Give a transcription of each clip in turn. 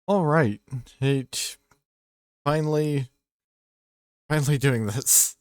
All right. It finally doing this.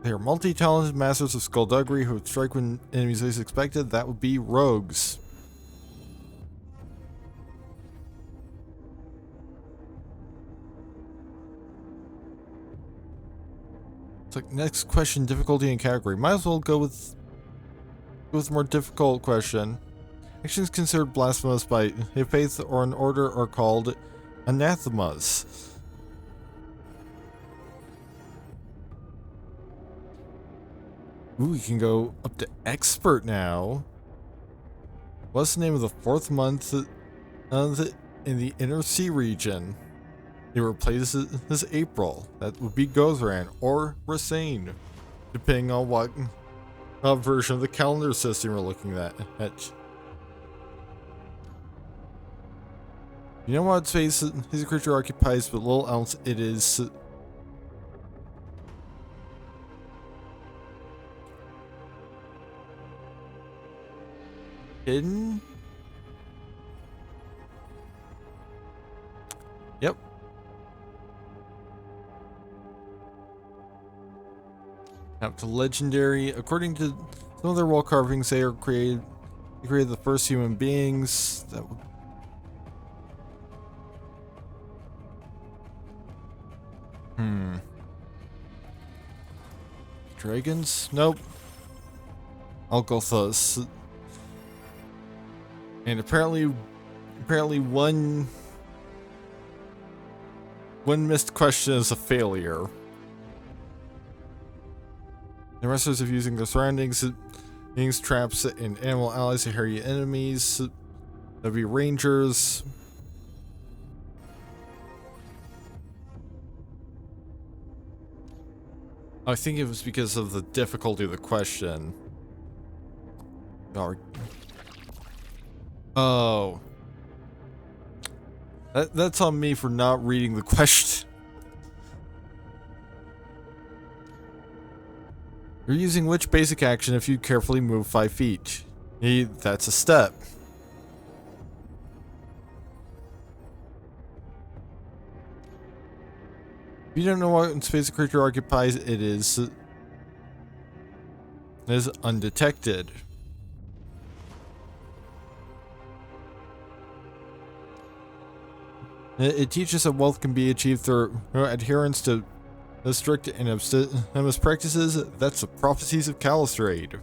They are multi-talented masters of skullduggery who would strike when enemies least expected. That would be rogues. It's like next question, difficulty and category. Might as well go with more difficult question. Actions considered blasphemous by a faith or an order are called anathemas. Ooh, we can go up to expert now. What's the name of the fourth month in the inner sea region? It replaces this April. That would be Gozran or Rasain, depending on what version of the calendar system we're looking at. You know what space his creature occupies, but little else it is. Hidden? Yep. Now to legendary. According to some of their wall carvings, they created the first human beings. That would. Dragons? Nope. Algothos. And apparently one missed question is a failure. The resters of using their surroundings, traps, and animal allies to harry enemies. That'd be rangers. I think it was because of the difficulty of the question. Oh. That's on me for not reading the question. You're using which basic action if you carefully move 5 feet? That's a step. If you don't know what space a creature occupies, it is undetected. It teaches that wealth can be achieved through adherence to strict and abstemious practices. That's the prophecies of Calistrade.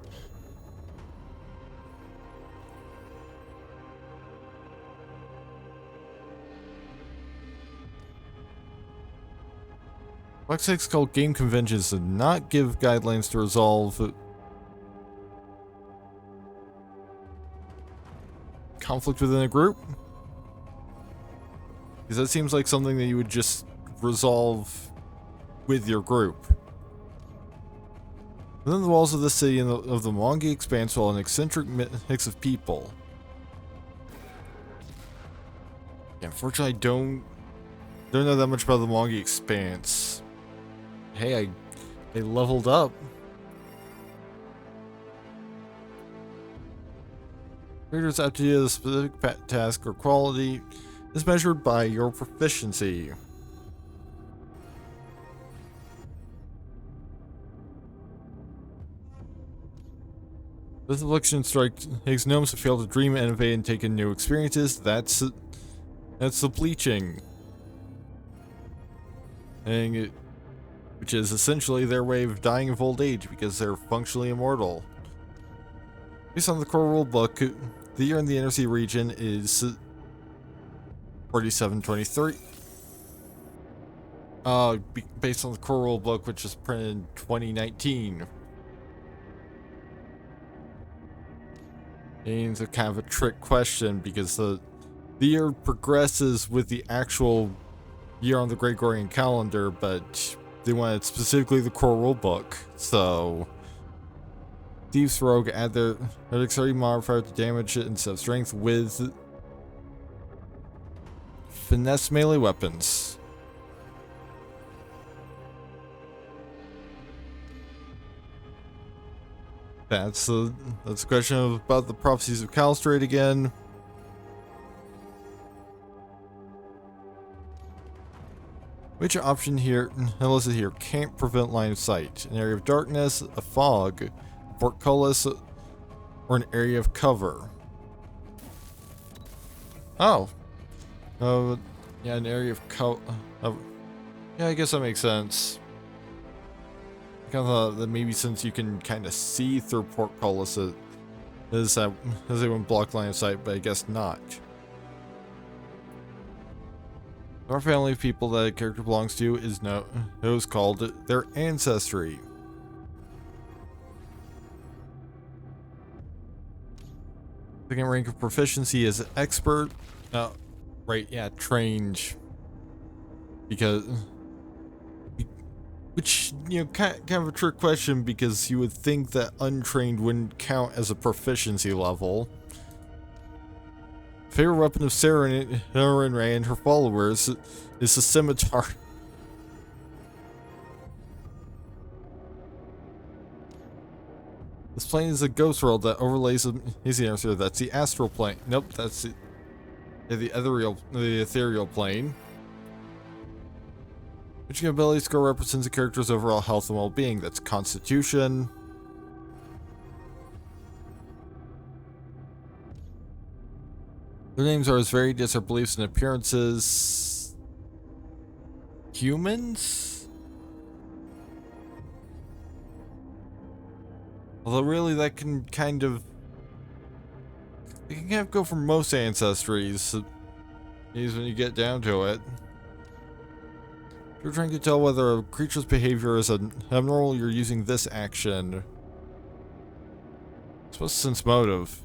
Websites called game conventions do not give guidelines to resolve conflict within a group. Because that seems like something that you would just resolve with your group. Within the walls of the city and of the Mwangi expanse dwell an eccentric mix of people. Unfortunately, I don't know that much about the Mongi Expanse. Hey, I leveled up. Creators aptitude to a specific task or quality is measured by your proficiency. This affliction strike takes gnomes to fail to dream, innovate, and take in new experiences. That's the bleaching. And which is essentially their way of dying of old age because they're functionally immortal. Based on the core rulebook, the year in the Inner Sea region is 4723. Based on the core rulebook, which is printed in 2019. And it's kind of a trick question because the year progresses with the actual year on the Gregorian calendar, but they wanted specifically the core rulebook. So Thieves Rogue add their dexterity modifier to damage instead of strength with finesse melee weapons. That's the question about the prophecies of Calstrate again. Which option here, listed here, can't prevent line of sight? An area of darkness, a fog, a portcullis, or an area of cover? Oh. Yeah, an area of cover. Yeah, I guess that makes sense. I kind of thought that maybe since you can kind of see through portcullis, it wouldn't block line of sight, but I guess not. Our family of people that a character belongs to is called their ancestry. Second rank of proficiency is expert. Right, yeah, trained. Because, which, kind of a trick question because you would think that untrained wouldn't count as a proficiency level. Favorite weapon of Sarenrae and her followers is the scimitar. This plane is a ghost world that overlays the answer. That's the astral plane. Nope, that's the ethereal plane. Which ability score represents a character's overall health and well-being. That's Constitution. Their names are as varied as their beliefs and appearances. Humans? Although really that can kind of... It can kind of go for most ancestries. When you get down to it. If you're trying to tell whether a creature's behavior is abnormal, you're using this action. It's supposed to sense motive.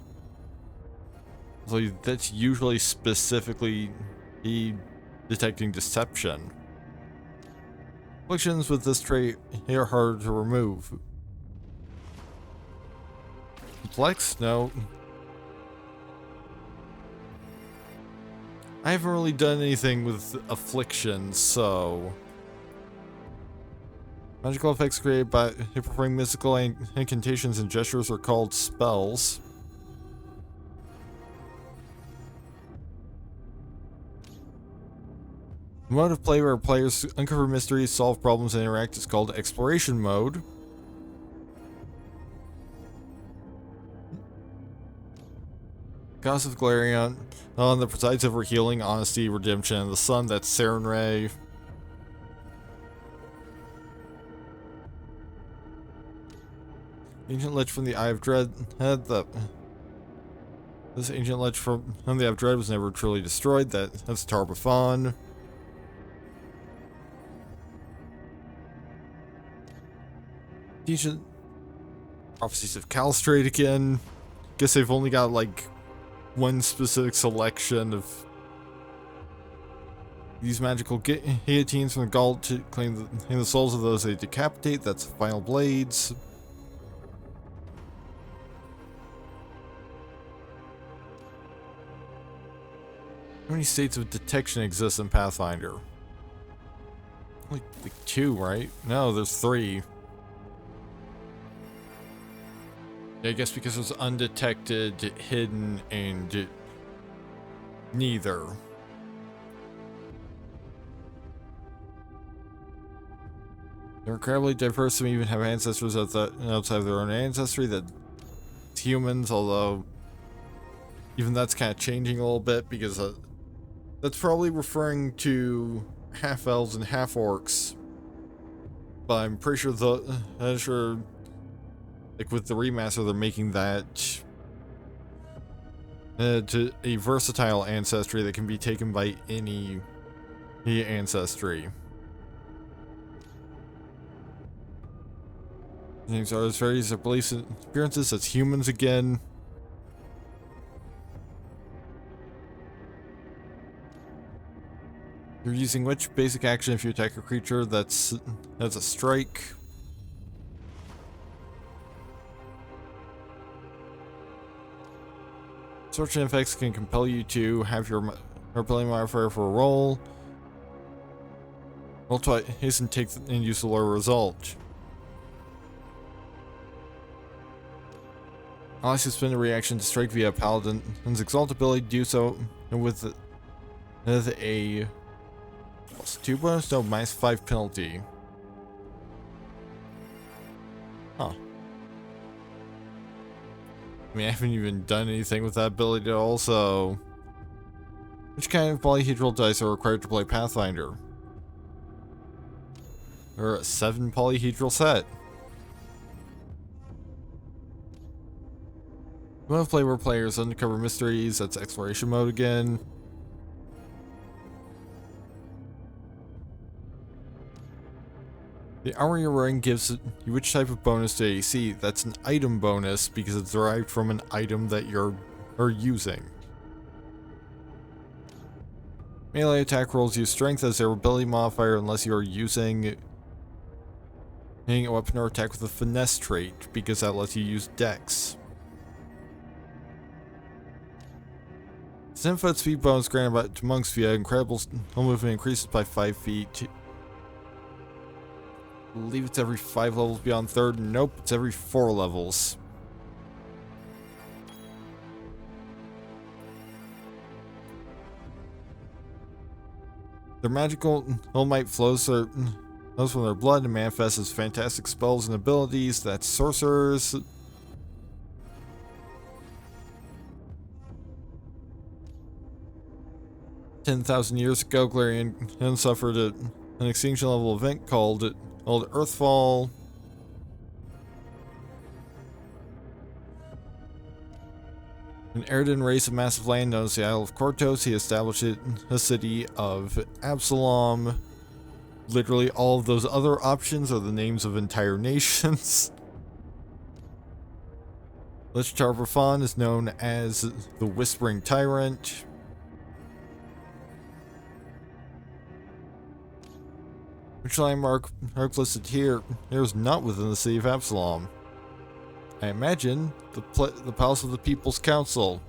So that's usually specifically detecting deception. Afflictions with this trait are harder to remove. Complex? No. I haven't really done anything with afflictions, so... Magical effects created by performing mystical incantations and gestures are called spells. The mode of play where players uncover mysteries, solve problems, and interact is called Exploration Mode. Goddess of Galarian, that presides over healing, honesty, redemption, and the sun, that's Sarenrae. Ancient Lich from the Eye of Dread. This ancient Lich from the Eye of Dread was never truly destroyed. That's Tarbafon. Ancient Prophecies of Calstrate again. Guess they've only got like one specific selection of these magical guillotines from the Gault to claim the souls of those they decapitate. That's Final Blades. How many states of detection exist in Pathfinder? Like 2, right? No, there's 3. Yeah, I guess because there's undetected, hidden, and neither. They're incredibly diverse. Some even have ancestors outside of their own ancestry that humans, although even that's kind of changing a little bit because that's probably referring to half elves and half orcs. But I'm pretty sure like with the remaster, they're making that to a versatile ancestry that can be taken by any ancestry. Things are as various as beliefs and appearances as humans again. You're using which basic action if you attack a creature that's a strike? Sorcery effects can compel you to have your ability modifier for a roll. Roll twice, hasten, take and use the lower result. Unless you spend a reaction to strike via Paladin's Exalt ability, do so with a +2 bonus? No, -5 penalty. Huh. I mean, I haven't even done anything with that ability at all, so... Which kind of polyhedral dice are required to play Pathfinder? Or a 7 polyhedral set. You want to play where players uncover mysteries, that's exploration mode again. The armor you're wearing gives you which type of bonus to AC. That's an item bonus because it's derived from an item that you're using. Melee attack rolls use strength as their ability modifier unless you are using a weapon or attack with a finesse trait because that lets you use dex. 10-foot speed bonus granted to monks via incredible movement increases by 5 feet. I believe it's every 5 levels beyond 3rd. Nope, it's every 4 levels. Their magical might flows from their blood and manifests as fantastic spells and abilities. That's sorcerers. 10,000 years ago, Glarian suffered an extinction level event called Earthfall. An Eridan race of massive land known as the Isle of Kortos, he established a city of Absalom. Literally all of those other options are the names of entire nations. Lich Tarbrafon is known as the Whispering Tyrant. Which landmark listed here is not within the city of Absalom? I imagine the Palace of the People's Council,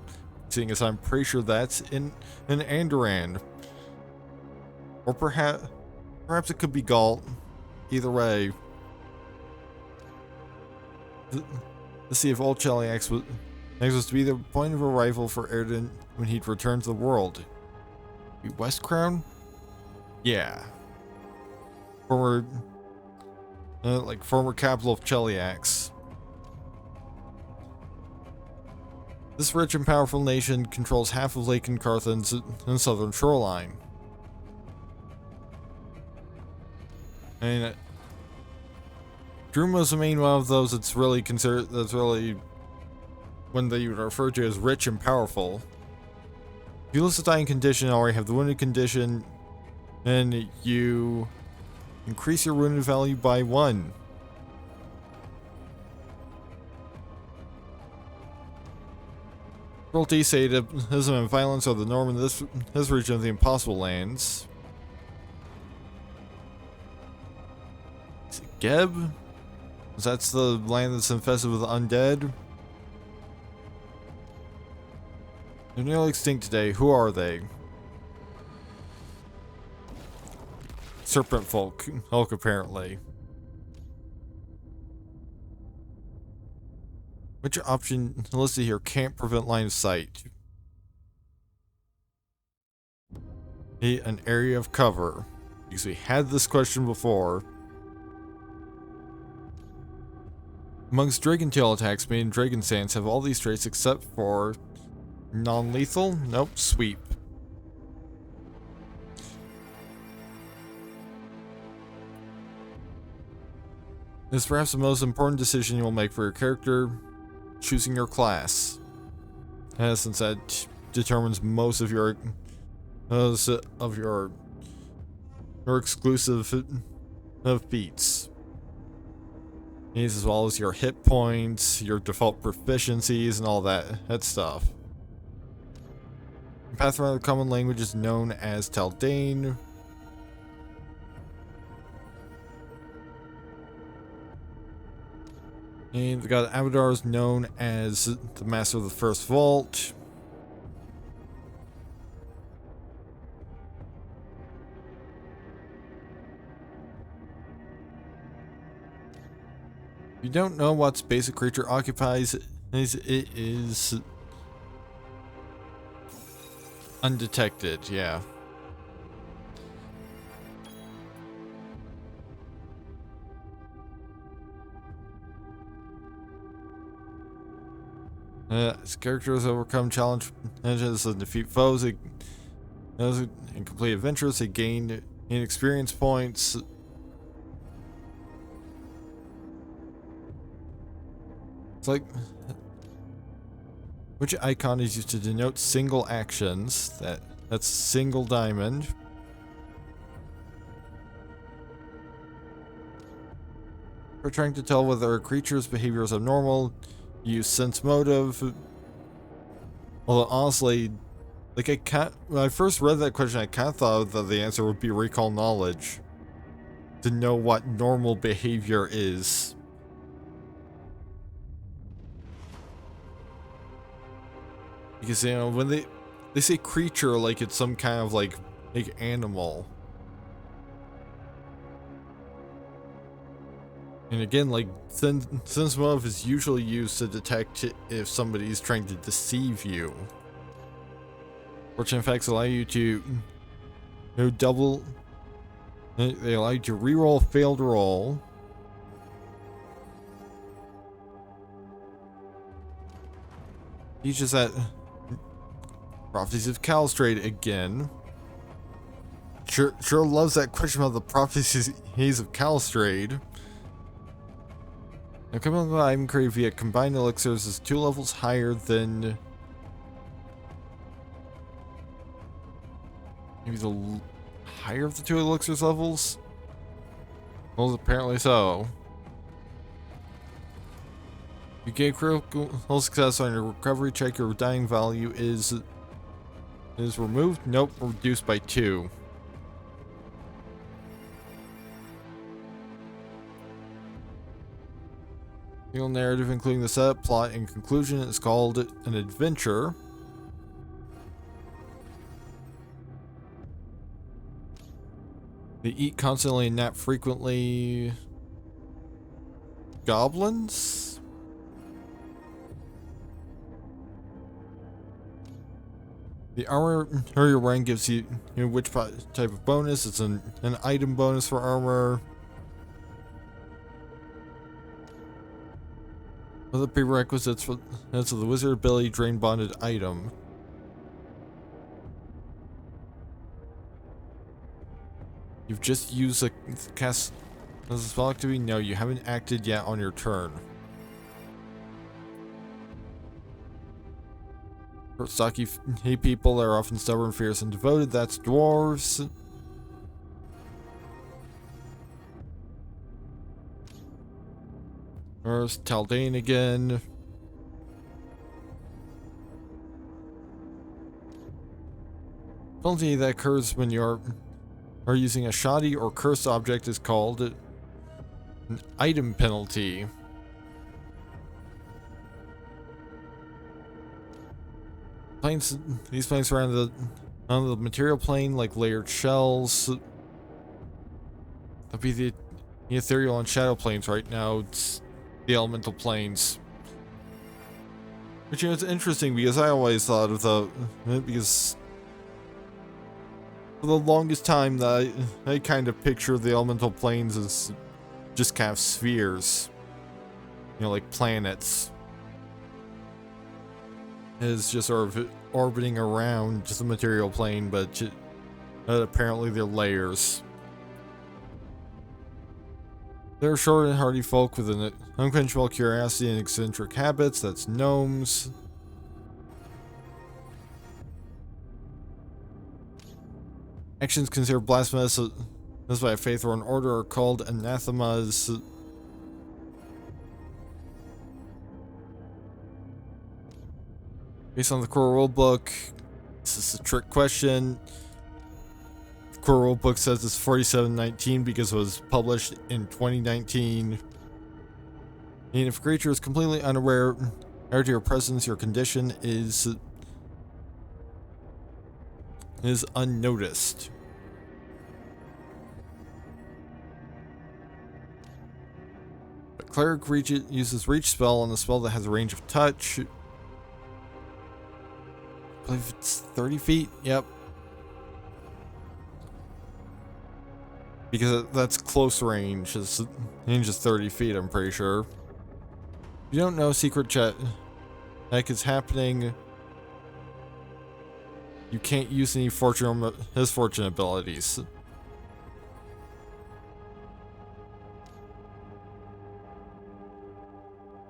seeing as I'm pretty sure that's in Andoran. Or perhaps it could be Galt. Either way. The city of Old Cheliax was to be the point of arrival for Eridan when he'd return to the world. West Crown? Yeah. Former capital of Cheliax. This rich and powerful nation controls half of Lake Carthan's southern shoreline. And Druma's the main one of those that's really one that you would refer to as rich and powerful. If you list the dying condition, already have the wounded condition, and you increase your wounded value by 1. Cruelty, sadism, and violence are the norm in this region of the Impossible Lands. Is it Geb? That's the land that's infested with undead. They're nearly extinct today. Who are they? serpent folk apparently. Which option listed here can't prevent line of sight? An area of cover. Because we had this question before. Amongst Dragon Tail attacks made in Dragon Sands have all these traits except for non-lethal? Nope, sweep. This is perhaps the most important decision you will make for your character, choosing your class. Since that determines most of your exclusive feats. These as well as your hit points, your default proficiencies, and all that stuff. In Pathfinder, the common language is known as Taldane. And the god Abadar is known as the Master of the First Vault. If you don't know what basic creature occupies, it is undetected, yeah. As characters overcome challenges and defeat foes, and complete adventures, they gain experience points. It's like, which icon is used to denote single actions? That's single diamond. For trying to tell whether a creature's behavior is abnormal, use sense motive. Although honestly, like when I first read that question, I kind of thought that the answer would be recall knowledge to know what normal behavior is. Because, you know, when they say creature, like it's some kind of like animal. And again, like sense motive is usually used to detect if somebody's trying to deceive you. Fortune effects allow you to double. They allow you to reroll a failed roll. Teaches that prophecies of Calstrate again. Sure loves that question about the prophecies of Calstrate. Now, coming up, item created via combined elixirs is 2 levels higher than maybe the higher of the 2 elixirs levels. Well, apparently so. You gain critical success on your recovery check. Your dying value is removed. Nope, reduced by 2. Single narrative, including the setup, plot, and conclusion, is called an adventure. They eat constantly and nap frequently. Goblins? The armor you're wearing gives you, which type of bonus. It's an item bonus for armor. Other prerequisites for that's the wizard ability drain bonded item. You've just used a cast as a spell activity? No, you haven't acted yet on your turn. For stocky people that are often stubborn, fierce, and devoted, that's dwarves. There's Taldane again. Penalty that occurs when you're using a shoddy or cursed object is called an item penalty. These planes are on the material plane, like layered shells. That'd be the ethereal and shadow planes right now. It's the elemental planes. Which, you know, it's interesting because I always thought of because for the longest time that I kind of picture the elemental planes as just kind of spheres. You know, like planets. It's just sort of orbiting around just a material plane, but apparently they're layers. They're short and hardy folk with an unquenchable curiosity and eccentric habits. That's gnomes. Actions considered blasphemous by a faith or an order are called anathemas. Based on the core rulebook, this is a trick question. The core rulebook says it's 4719 because it was published in 2019. And if a creature is completely unaware to your presence, your condition is unnoticed. A cleric uses reach spell on a spell that has a range of touch. I believe it's 30 feet. Yep. Because that's close range. Range is 30 feet, I'm pretty sure. If you don't know secret check is happening, you can't use any fortune or misfortune abilities.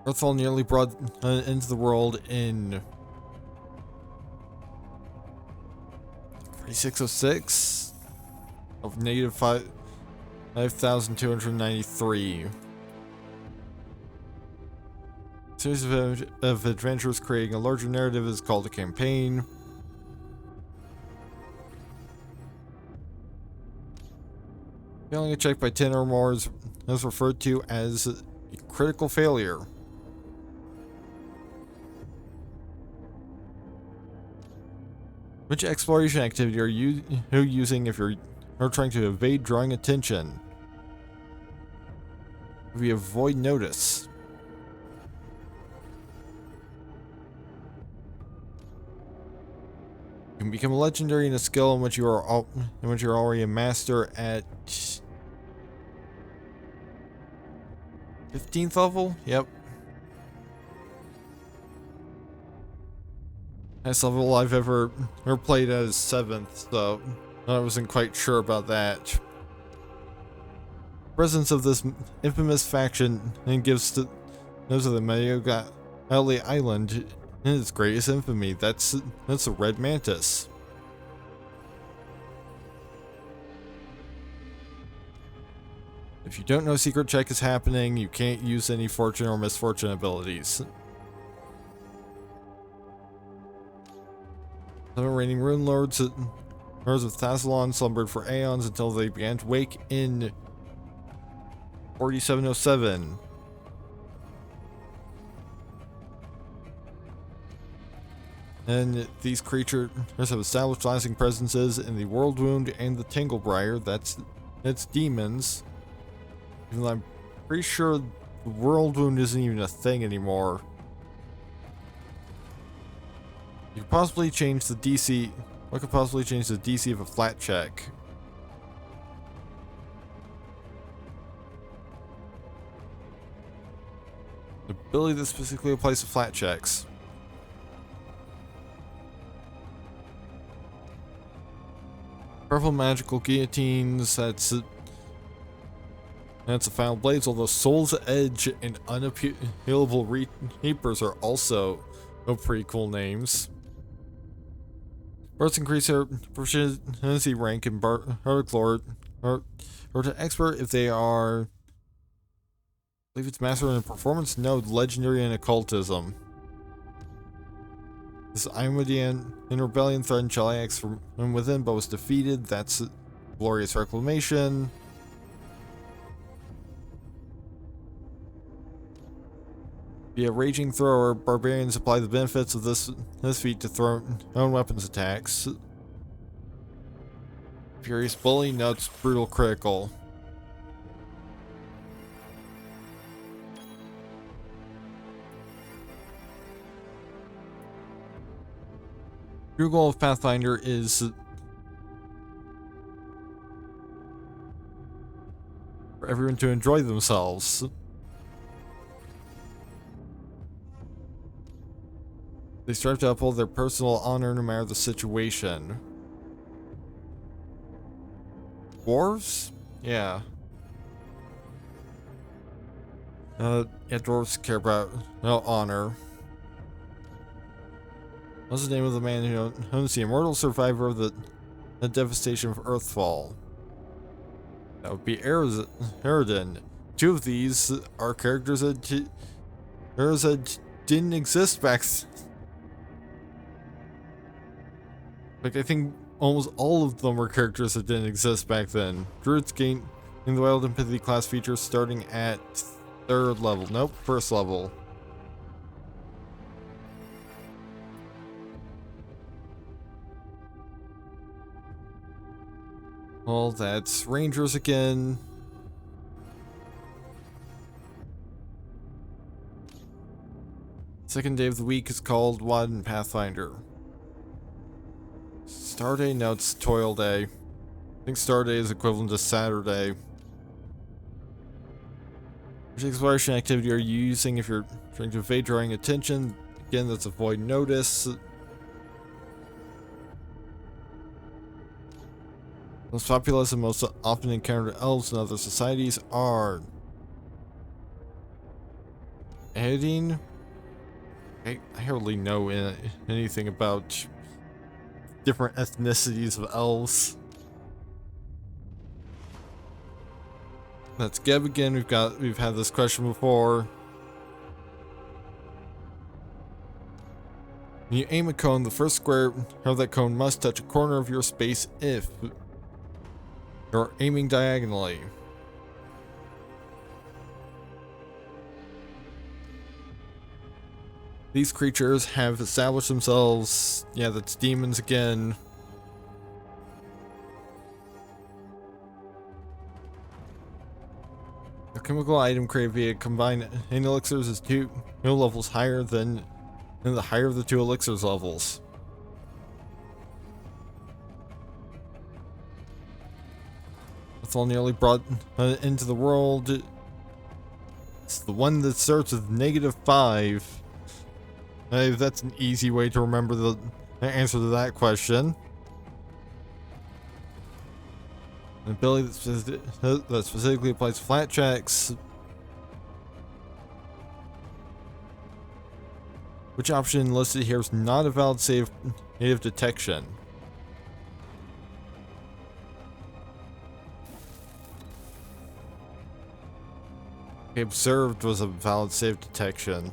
Earthfall nearly brought into the world in 3606 of negative 5,293. Series of adventures creating a larger narrative is called a campaign. Failing a check by 10 or more is referred to as a critical failure. Which exploration activity are you using if you're trying to evade drawing attention? We avoid notice. You can become a legendary in a skill in which you are already a master at 15th level. Yep. Highest level I've ever played at is 7th, so I wasn't quite sure about that. Presence of this infamous faction and gives to those of the Mayoga Alley Island in its greatest infamy. That's a red mantis. If you don't know secret check is happening, you can't use any fortune or misfortune abilities. 7 reigning rune lords of Thassalon slumbered for aeons until they began to wake in 4707. And these creatures have established lasting presences in the World Wound and the Tanglebriar. That's demons. Even though I'm pretty sure the World Wound isn't even a thing anymore. You could possibly change the DC. What could possibly change the DC of a flat check? The ability that specifically applies to flat checks. Purple magical guillotines. That's a final blades. Although Soul's Edge and Unappealable Reapers are also pretty cool names. Bards increase their proficiency rank in Bardic Lore or to expert if they are. I believe it's master in a performance node, legendary in occultism. This Imodian in rebellion threatened Chaliax from within but was defeated. That's glorious reclamation. Be a raging thrower, barbarians apply the benefits of this feat to thrown weapons attacks. Furious bully, no, it's brutal critical. Your goal of Pathfinder is for everyone to enjoy themselves. They strive to uphold their personal honor no matter the situation. Dwarves? Yeah. Yeah, dwarves care about honor. What's the name of the man who owns the immortal survivor of the devastation of Earthfall? That would be Eredin. Two of these are characters that didn't exist back like, I think almost all of them were characters that didn't exist back then. Druids gain in the Wild Empathy class feature starting at 3rd level. Nope, 1st level. Well, that's Rangers again. Second day of the week is called what in Pathfinder? Star Day? No, it's Toil Day. I think Star Day is equivalent to Saturday. Which exploration activity are you using if you're trying to evade drawing attention? Again, that's avoid notice. Most populous and most often encountered elves in other societies are Edding. I hardly know anything about different ethnicities of elves. That's Geb again. We've had this question before. When you aim a cone, the first square of that cone must touch a corner of your space if you're aiming diagonally. These creatures have established themselves. Yeah, that's demons again. A chemical item created via combined elixirs is 2 levels higher than the higher of the 2 elixirs levels. It's all nearly brought into the world. It's the one that starts with -5. That's an easy way to remember the answer to that question. An ability that specifically applies to flat checks. Which option listed here is not a valid save native detection? Okay, observed was a valid save detection.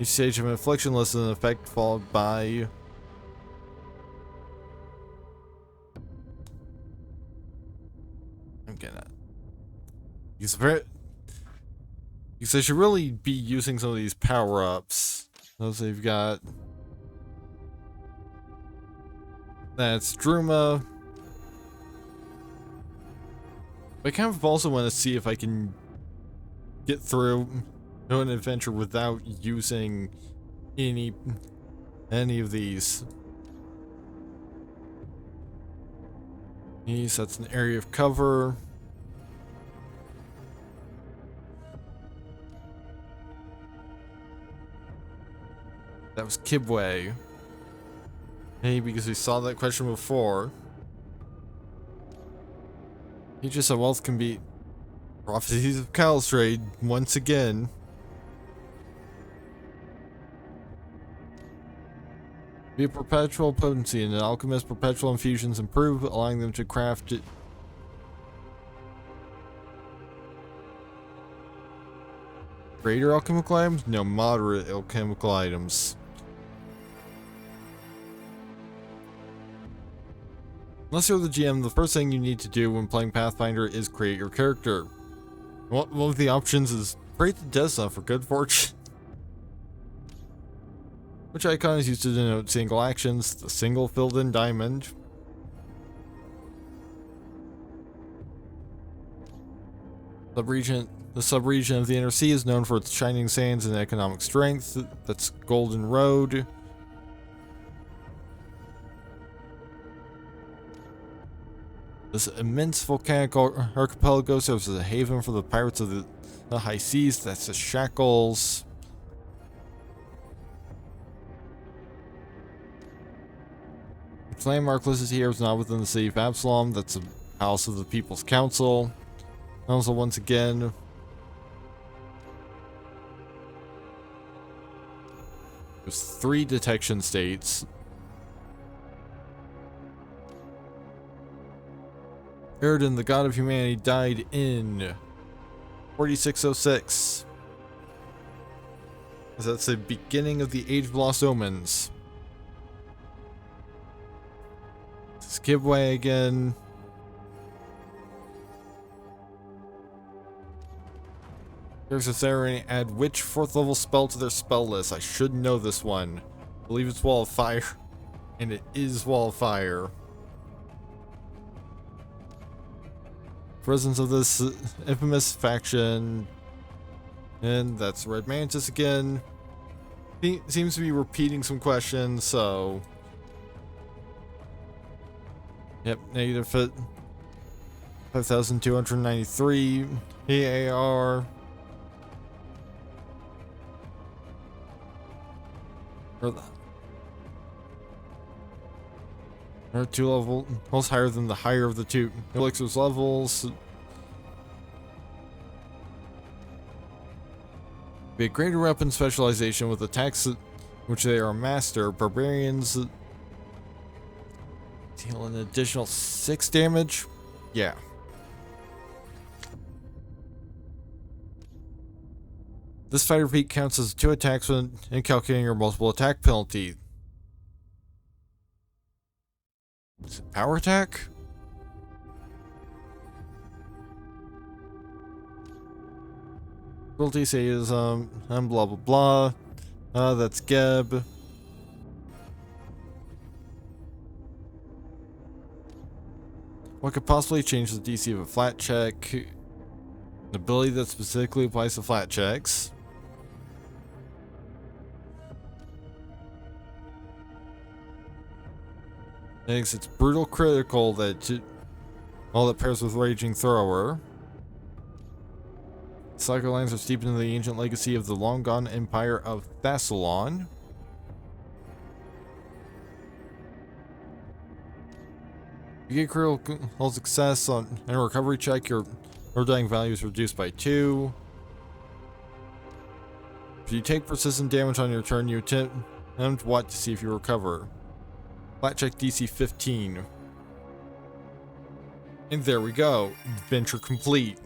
Each stage of an affliction lists an effect followed by I'm getting it. Because I should really be using some of these power-ups. Those they've got. That's Druma. I kind of also want to see if I can get through an adventure without using any of these. That's an area of cover. That was Kibwe. Hey, because we saw that question before. He just said wealth can be prophecies of Calstrade once again. Be a perpetual potency, and an alchemist's perpetual infusions improve, allowing them to craft it. Greater alchemical items? No, moderate alchemical items. Unless you're the GM, the first thing you need to do when playing Pathfinder is create your character. One of the options is create the Desna for good fortune. Which icon is used to denote single actions, the single filled in diamond. The subregion of the Inner Sea is known for its shining sands and economic strength. That's Golden Road. This immense volcanic archipelago serves as a haven for the pirates of the high seas. That's the Shackles. Its landmark listed here is not within the city of Absalom. That's the House of the People's Council. Also, once again, there's 3 detection states. Eridan, the god of humanity, died in 4606. That's the beginning of the Age of Lost Omens. Skip away again. Here's a ceremony. Add which 4th level spell to their spell list? I should know this one. I believe it's Wall of Fire. And it is Wall of Fire. Presence of this infamous faction. And that's Red Mantis again. He seems to be repeating some questions, so... Yep, negative 5,293 AAR. Or 2 levels higher than the higher of the 2 elixirs levels. Be a greater weapon specialization with attacks which they are a master. Barbarians deal an additional 6 damage. Yeah. This fighter feat counts as 2 attacks when calculating your multiple attack penalty. Is it power attack? Penalty says blah blah blah. That's Geb. What could possibly change the DC of a flat check? An ability that specifically applies to flat checks. Next, it's brutal critical that all that pairs with raging thrower. Cycle lines are steeped into the ancient legacy of the long gone empire of Thassalon. You get critical success on a recovery check, your dying value is reduced by 2. If you take persistent damage on your turn, you attempt what to see if you recover. Flat check DC 15. And there we go. Adventure complete.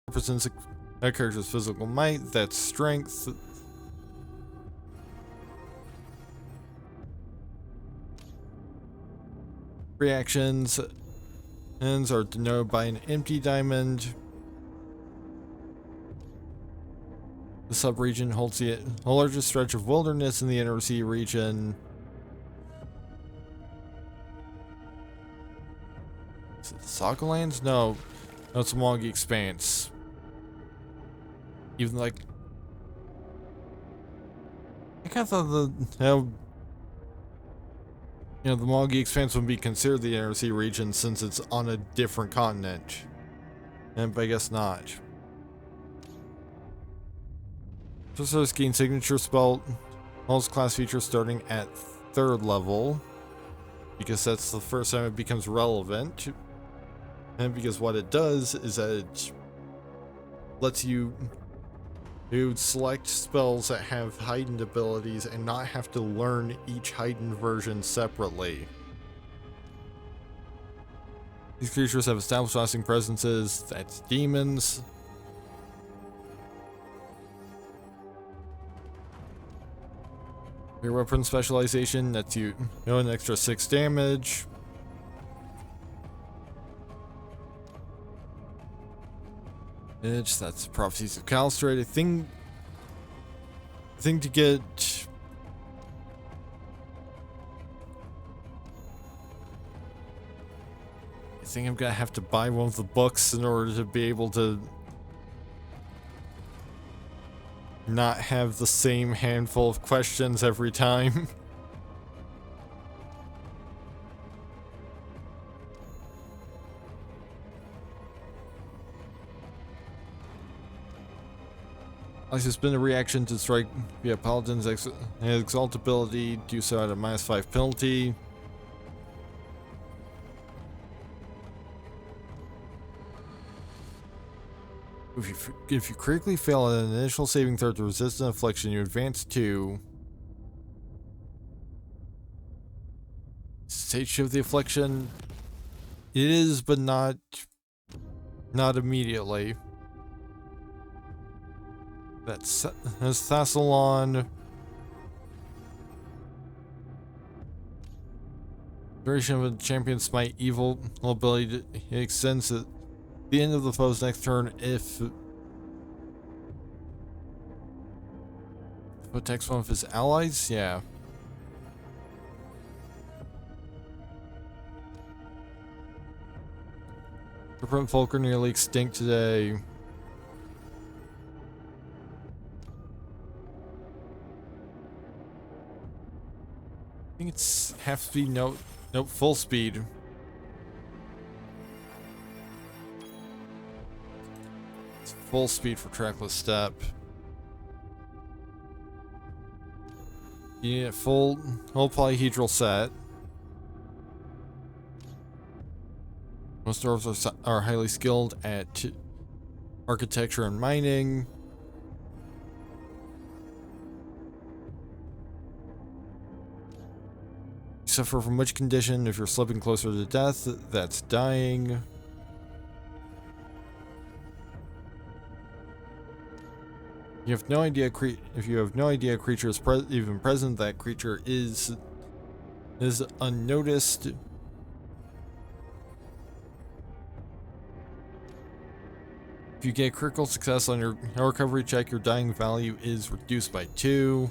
represents a character's physical might, that's strength. Reactions are denoted by an empty diamond. The subregion holds the largest stretch of wilderness in the Inner Sea region. Is it the Saga Lands? No, it's Wongi Expanse. Even like, I kind of thought the Wongi Expanse would be considered the Inner Sea region since it's on a different continent, but I guess not. Sorcerers gain signature spells class feature starting at 3rd level, because that's the first time it becomes relevant, and because what it does is that it lets you select spells that have heightened abilities and not have to learn each heightened version separately. These creatures have established lasting presences, that's demons. Your weapon specialization lets you know an extra 6 damage. That's Prophecies of Calstrate. I think to get I'm gonna have to buy one of the books in order to be able to not have the same handful of questions every time. Like to spend a reaction to strike via Paladin's Exalt ability, do so at a -5 penalty. If you critically fail at an initial saving throw to resist an affliction, you advance to stage of the affliction. It is, but not immediately. That's Thassalon. Duration of a champion's smite evil ability extends at the end of the foe's next turn if protects one of his allies. Yeah. The print folk are nearly extinct today. I think it's half speed, nope, full speed. It's full speed for trackless step. You need a full polyhedral set. Most dwarves are highly skilled at architecture and mining. Suffer from which condition? If you're slipping closer to death, that's dying. You have no idea if you have no idea a creature is even present, that creature is unnoticed. If you get critical success on your recovery check, your dying value is reduced by 2.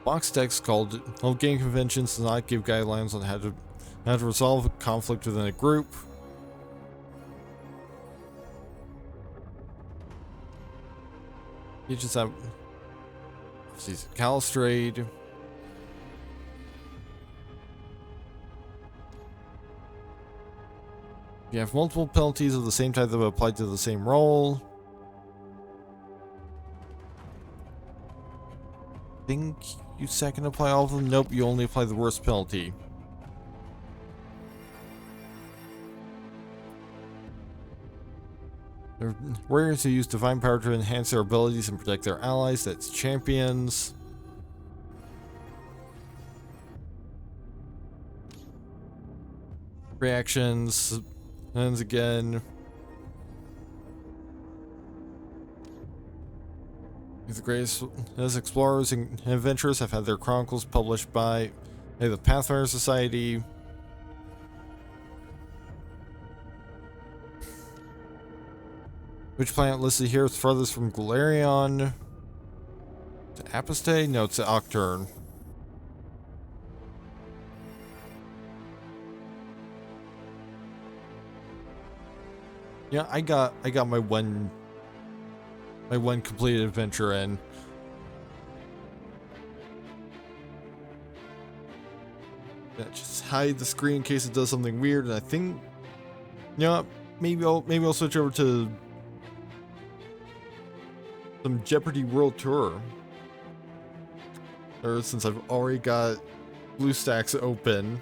Box text called game conventions does not give guidelines on how to resolve a conflict within a group. You just have Calistrade. You have multiple penalties of the same type that apply to the same role. I think you second apply all of them. Nope, you only apply the worst penalty. There are warriors who use divine power to enhance their abilities and protect their allies. That's champions. Reactions. And again. The greatest as explorers and adventurers have had their chronicles published by the Pathfinder Society. Which planet listed here is farthest from Galarion? To Apostay? No, it's to Octurne. Yeah, I got my one completed adventure in. Yeah, just hide the screen in case it does something weird, and I think, you know what, maybe I'll switch over to some Jeopardy World Tour. Or since I've already got BlueStacks open.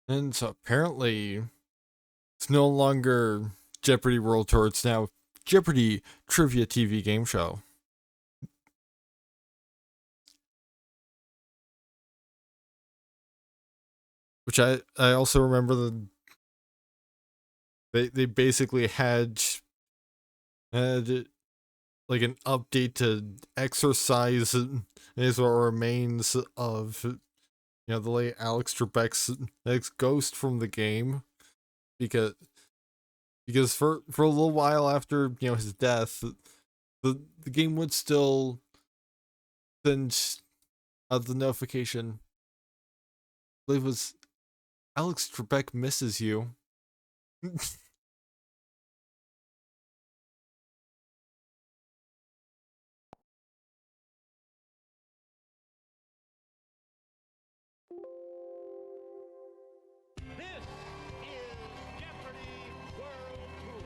And so apparently it's no longer Jeopardy World Tour, it's now Jeopardy Trivia TV Game Show. Which I also remember they basically had like an update to exercise is what remains of the late Alex Trebek's ghost from the game, because for a little while after his death, the game would still send the notification. I believe it was Alex Trebek misses you. This is Jeopardy World Tour.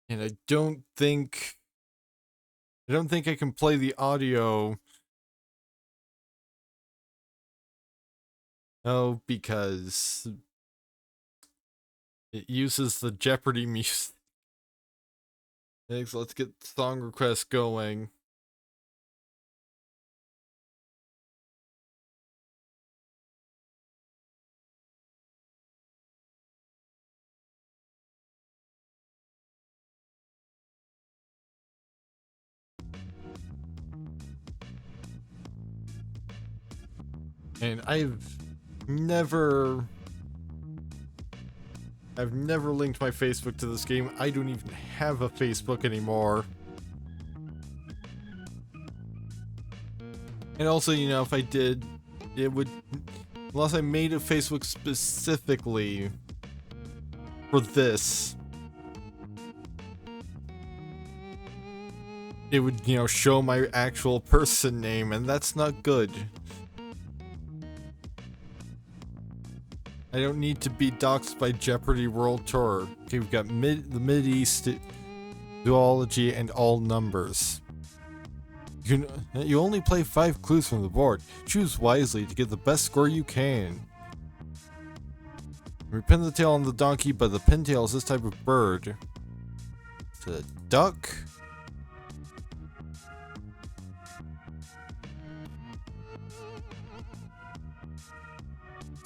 And I don't think I can play the audio. Oh, because it uses the Jeopardy music. Thanks, let's get song requests going. And I've never linked my Facebook to this game. I don't even have a Facebook anymore. And also, if I did, it would, unless I made a Facebook specifically for this, it would, show my actual person name, and that's not good. I don't need to be doxxed by Jeopardy World Tour. Okay, we've got the Mideast duology and all numbers. You only play 5 clues from the board. Choose wisely to get the best score you can. We pin the tail on the donkey, but the pintail is this type of bird. It's a duck,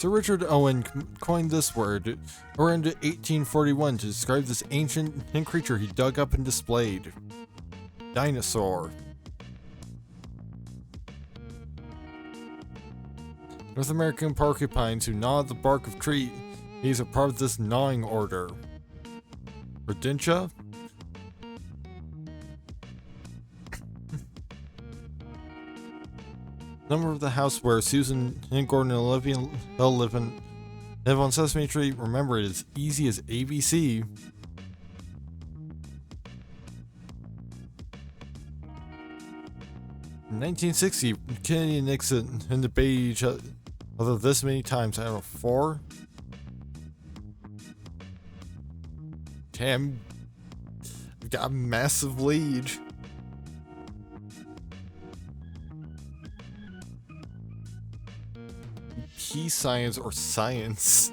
Sir Richard Owen coined this word around 1841 to describe this ancient creature he dug up and displayed. Dinosaur. North American porcupines who gnaw at the bark of trees are part of this gnawing order. Rodentia? Number of the house where Susan and Gordon and Olivia live on Sesame Street. Remember, it is easy as ABC. In 1960, Kennedy and Nixon and debated each other this many times. I don't know, 4? Damn, I've got a massive lead. Science or science.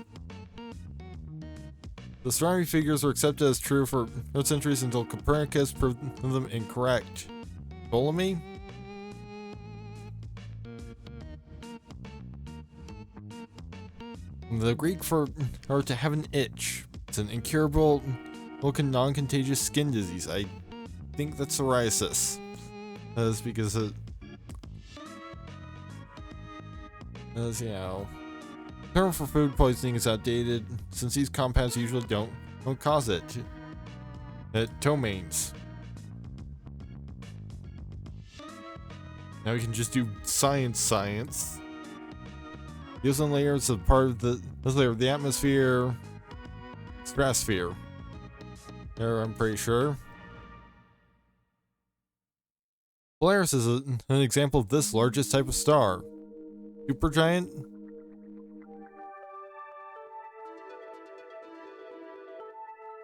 The astronomy figures were accepted as true for centuries until Copernicus proved them incorrect. Ptolemy? The Greek for or to have an itch. It's an incurable, non-contagious skin disease. I think that's psoriasis. That's because it. As you know, the term for food poisoning is outdated since these compounds usually don't cause it. Ptomaines. Now we can just do science. The ozone layer is a part of the layer of the atmosphere. Stratosphere. There, I'm pretty sure. Polaris is an example of this largest type of star. Supergiant?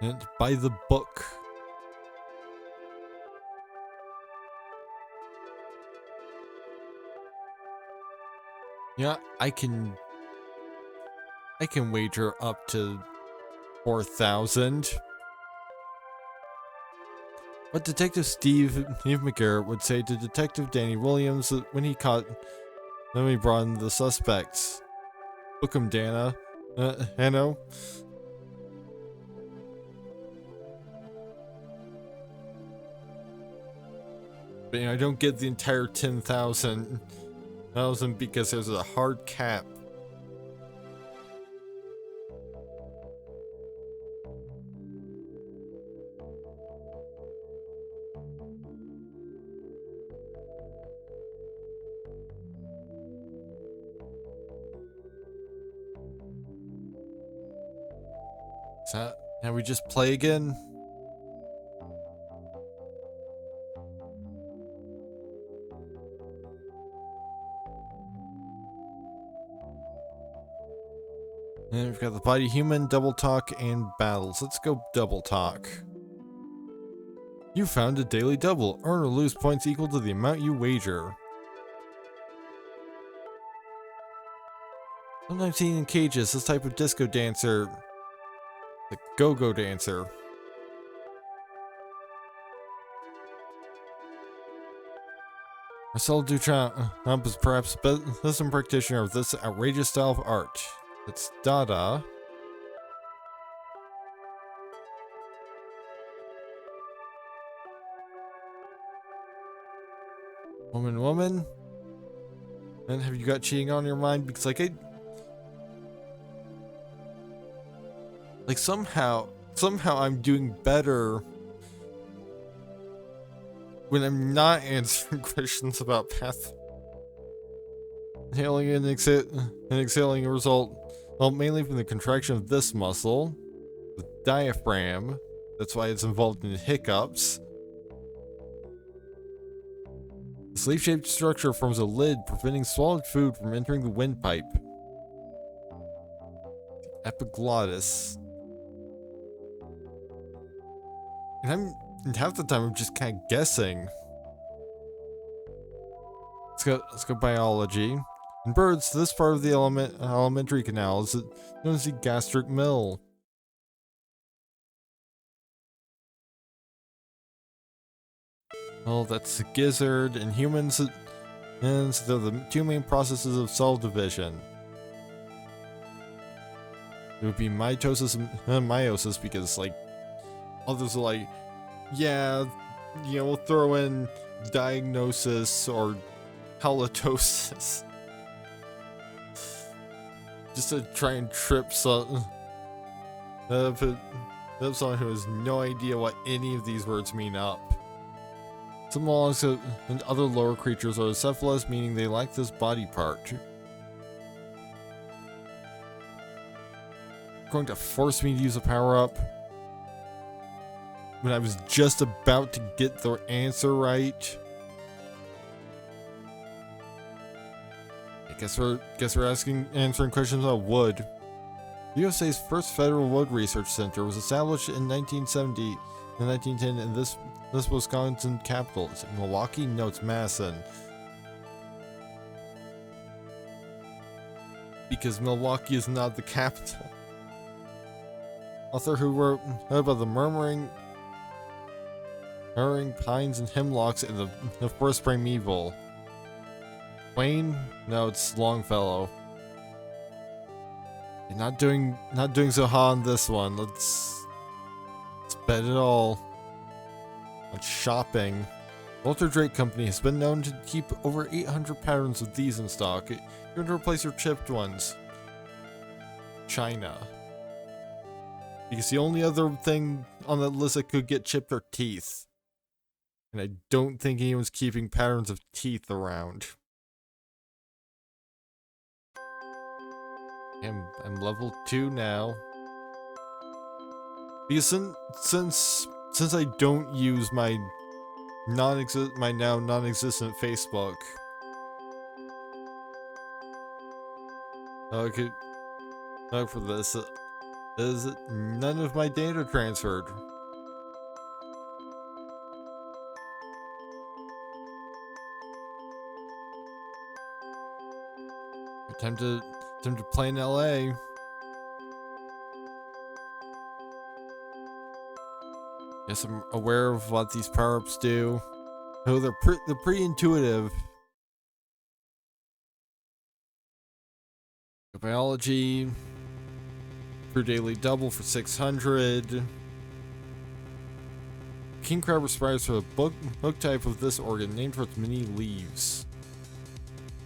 And by the book. Yeah, I can wager up to 4,000. What Detective Steve McGarrett would say to Detective Danny Williams when he brought in the suspects. Look 'em, Dana. Hanno. But I don't get the entire 10,000 because there's a hard cap. So, now we just play again? And we've got the body human, double talk, and battles. Let's go double talk. You found a daily double. Earn or lose points equal to the amount you wager. Sometimes seen in cages, this type of disco dancer. The go-go dancer. Marcel Duchamp is perhaps best practitioner of this outrageous style of art. It's Dada. Woman. And have you got cheating on your mind? Because somehow I'm doing better when I'm not answering questions about path. Inhaling and exhaling a result, well, mainly from the contraction of this muscle, the diaphragm. That's why it's involved in hiccups. The sleeve-shaped structure forms a lid, preventing swallowed food from entering the windpipe. The epiglottis. And half the time I'm just kind of guessing. Let's go biology. In birds, this part of the alimentary canal is known as the gastric mill. Well, that's the gizzard. In humans, and they're the two main processes of cell division. It would be mitosis and meiosis because, like, others are like, yeah, you know, we'll throw in diagnosis or halitosis. Just to try and trip someone who has no idea what any of these words mean up. Some logs and other lower creatures are acephalous, meaning they lack this body part. Going to force me to use a power-up when I was just about to get the answer right. I guess we're answering questions about wood. The USA's first federal wood research center was established in 1970 and 1910 in this Wisconsin capital. Is it Milwaukee? No, it's Madison. Because Milwaukee is not the capital. Author who wrote about the murmuring pines and hemlocks in the first primeval. Wayne? No, it's Longfellow. You're not doing so hot on this one. Let's bet it all on shopping. Walter Drake Company has been known to keep over 800 patterns of these in stock. You're going to replace your chipped ones. China. Because the only other thing on that list that could get chipped are teeth. And I don't think anyone's keeping patterns of teeth around. I'm level 2 now. Because since I don't use my now non-existent Facebook, okay, look for this. Is none of my data transferred? Time to play in LA. Yes, I'm aware of what these power-ups do. Oh, they're pretty intuitive. Biology. True daily double for 600. King crab respires for the book type of this organ, named for its many leaves.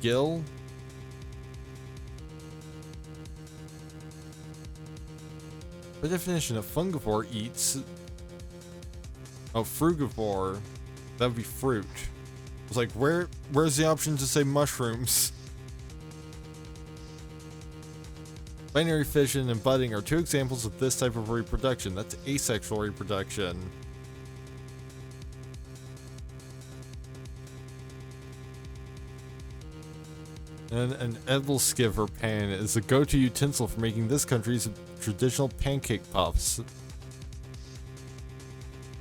Gill. By definition, a fungivore eats... Oh, frugivore. That would be fruit. I was like, where's the option to say mushrooms? Binary fission and budding are two examples of this type of reproduction. That's asexual reproduction. And an Edelskiver pan is the go-to utensil for making this country's traditional pancake puffs.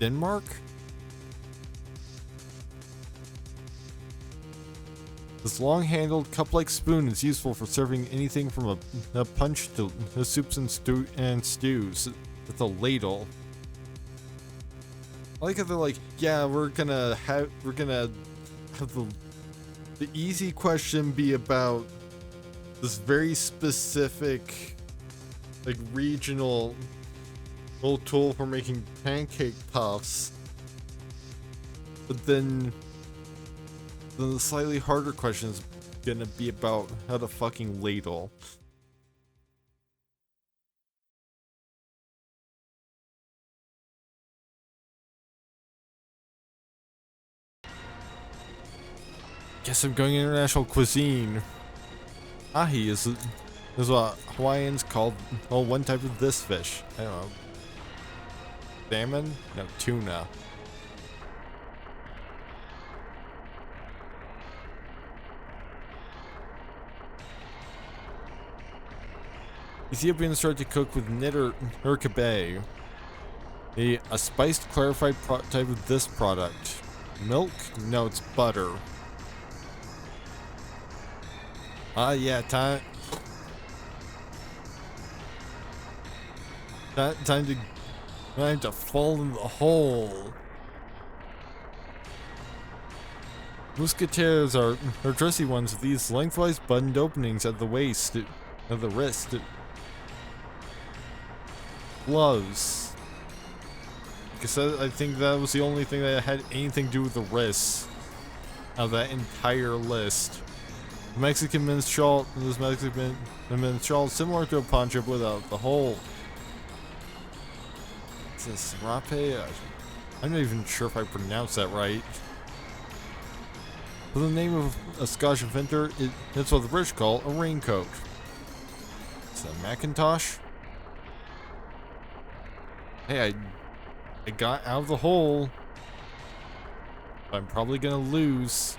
Denmark? This long-handled cup-like spoon is useful for serving anything from a punch to soups and stews. It's a ladle. I like how they're like, yeah, we're gonna have the easy question be about this very specific, like, regional little tool for making pancake puffs. But then the slightly harder question is gonna be about how to fucking ladle. Guess I'm going international cuisine. Ahi is what Hawaiians call one type of this fish. I don't know. Salmon? No, tuna. Ethiopians start to cook with knitter or kabe, a spiced clarified type of this product. Milk? No, it's butter. Yeah, time to fall in the hole. Mousquetaires are dressy ones with these lengthwise buttoned openings at the waist, at the wrist. gloves. Because I think that was the only thing that had anything to do with the wrists of that entire list. The Mexican men's shawl, this Mexican men's shawl is similar to a poncho without the hole. It's a serape. I'm not even sure if I pronounced that right. But the name of a Scotch inventor, it's what the British call a raincoat. It's a Macintosh. Hey, I got out of the hole. I'm probably gonna lose.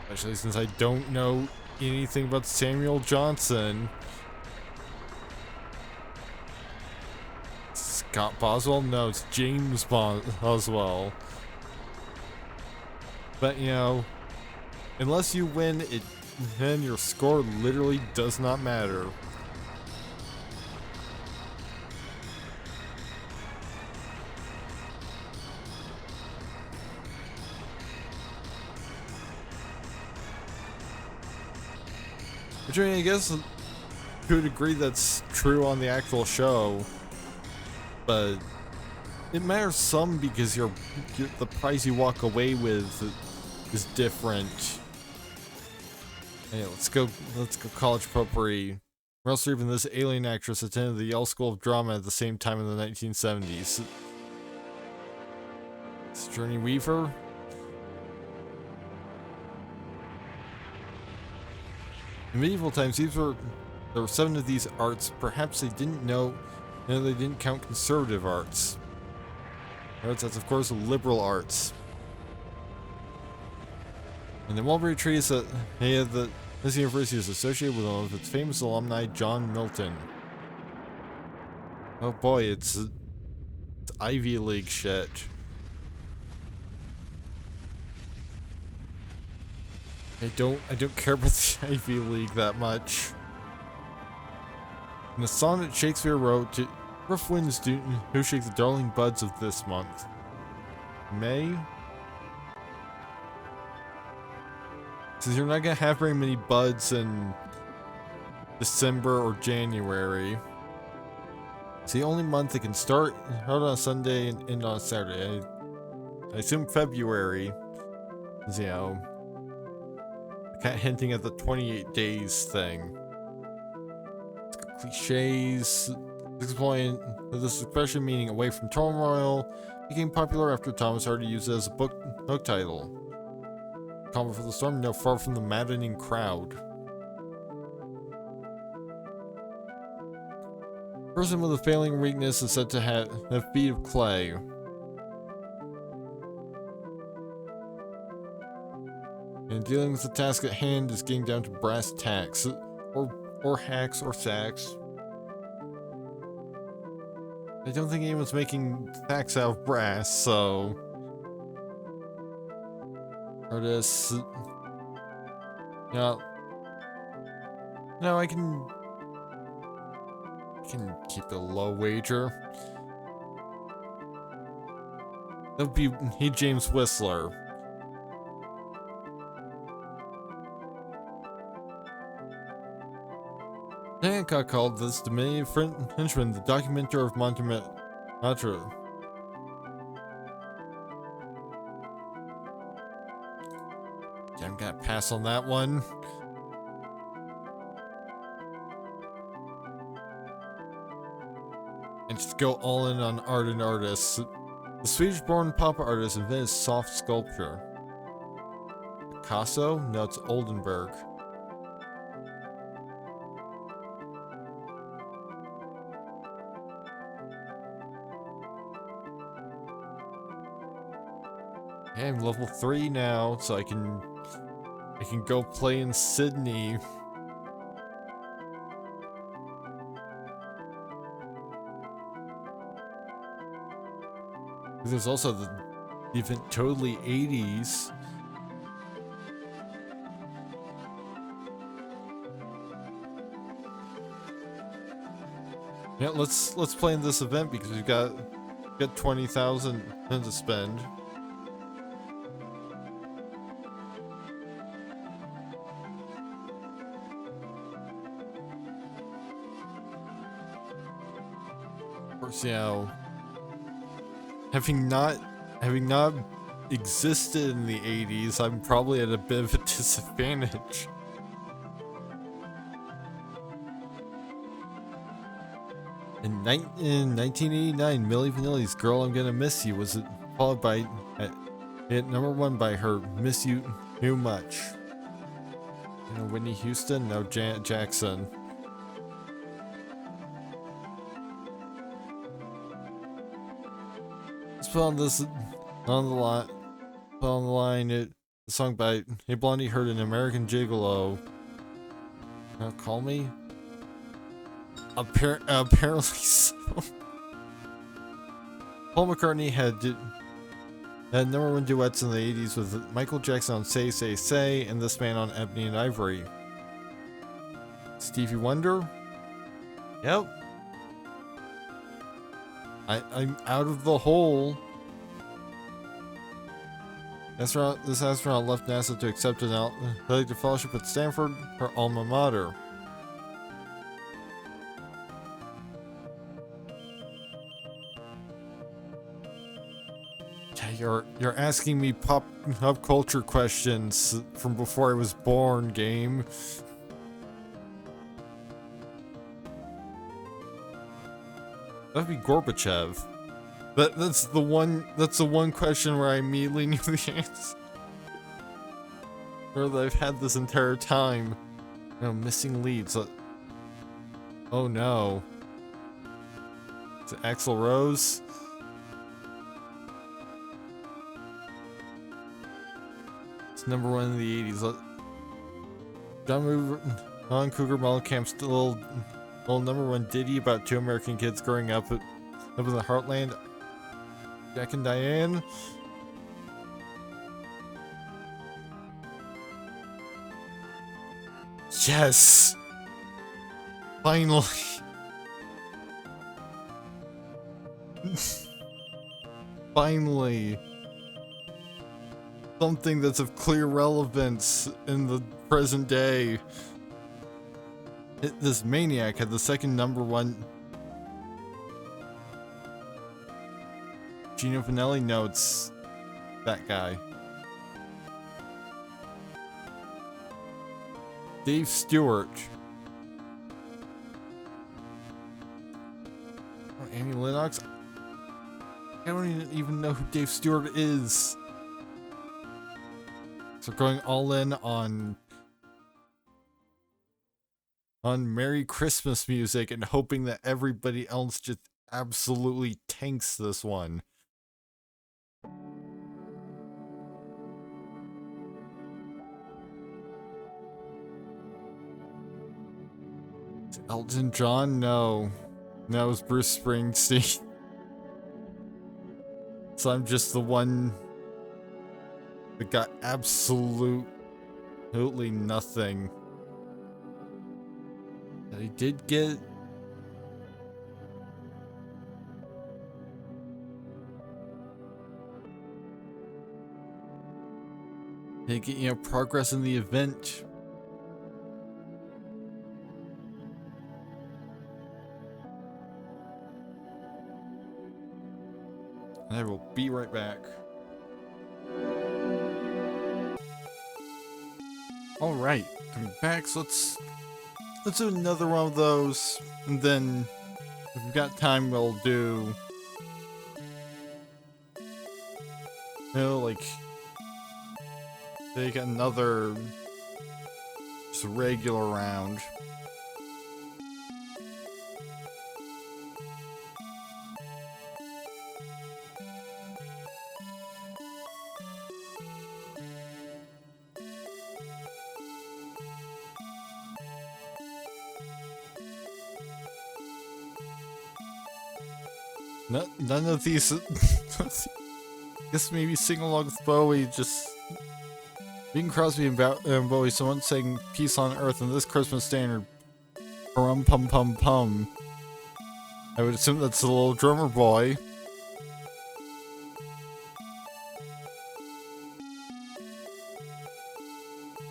Especially since I don't know anything about Samuel Johnson. Scott Boswell? No, it's James Boswell. But you know, unless you win, then your score literally does not matter. Which I mean, I guess to a degree that's true on the actual show, but it matters some because the prize you walk away with is different. Hey, let's go college potpourri. Meryl Streep and this alien actress attended the Yale School of Drama at the same time in the 1970s. Sigourney Weaver? In medieval times, there were 7 of these arts. Perhaps they didn't know, they didn't count conservative arts. That's of course liberal arts. And the Mulberry Tree is this university is associated with one of its famous alumni, John Milton. Oh boy, it's Ivy League shit. I don't care about the Ivy League that much. In the sonnet Shakespeare wrote to rough winds who shake the darling buds of this month. May? Since you're not gonna have very many buds in December or January. It's the only month that can start out on a Sunday and end on a Saturday. I assume February is, you know, kind of hinting at the 28 days thing. Cliches. Explain that this expression, meaning away from turmoil, became popular after Thomas Hardy used it as a book title. Calm before the storm, no, far from the maddening crowd. Person with a failing weakness is said to have feet of clay. And dealing with the task at hand is getting down to brass tacks, or hacks or sacks. I don't think anyone's making sacks out of brass, so artists. Yeah. No, I can keep a low wager. That would be James Whistler. Hancock called this diminutive Frenchman the documenter of Montmartre. Yeah, I'm gonna pass on that one. And just go all in on art and artists. The Swedish-born pop artist invented soft sculpture. Picasso? No, it's Oldenburg. Okay, I'm level 3 now, so I can go play in Sydney. There's also the event Totally 80s. Yeah, let's play in this event because we've got 20,000 to spend. course, you know, having not existed in the 80s, I'm probably at a bit of a disadvantage. In 1989, Milli Vanilli's "Girl, I'm Gonna Miss You" was followed by hit #1 by her "Miss You Too Much." You know, Whitney Houston? No, Janet Jackson. Let's put on this on the line. Put on the line. The song by Hey Blondie heard an American Gigolo. Now call me. Apparently so. Paul McCartney had #1 duets in the 80s with Michael Jackson on Say Say Say and this man on Ebony and Ivory. Stevie Wonder? Yep. I'm out of the hole. This astronaut left NASA to accept an athletic fellowship at Stanford, her alma mater. You're asking me pop culture questions from before I was born, game. That'd be Gorbachev. That's the one question where I immediately knew the answer. Or that I've had this entire time. No, missing leads. Oh no. Is it Axl Rose? It's #1 in the 80s. John Cougar Mellencamp's little #1 ditty about two American kids growing up in the heartland. Jack and Diane. Yes! Finally! Finally! Something that's of clear relevance in the present day. This maniac had the second #1. Gino Vanelli notes that guy. Dave Stewart. Oh, Annie Lennox. I don't even know who Dave Stewart is. So going all in on Merry Christmas music and hoping that everybody else just absolutely tanks this one. Elton John? No. No, it was Bruce Springsteen. So I'm just the one that got absolutely nothing. I did get progress in the event. And I will be right back. Alright, I'm back, so let's do another one of those, and then if we've got time we'll do, like, take another just regular round. None of these. Guess maybe sing along with Bowie. Just Bing Crosby and Bowie. Someone saying "Peace on Earth" and this Christmas standard. Pum pum pum pum. I would assume that's the little drummer boy.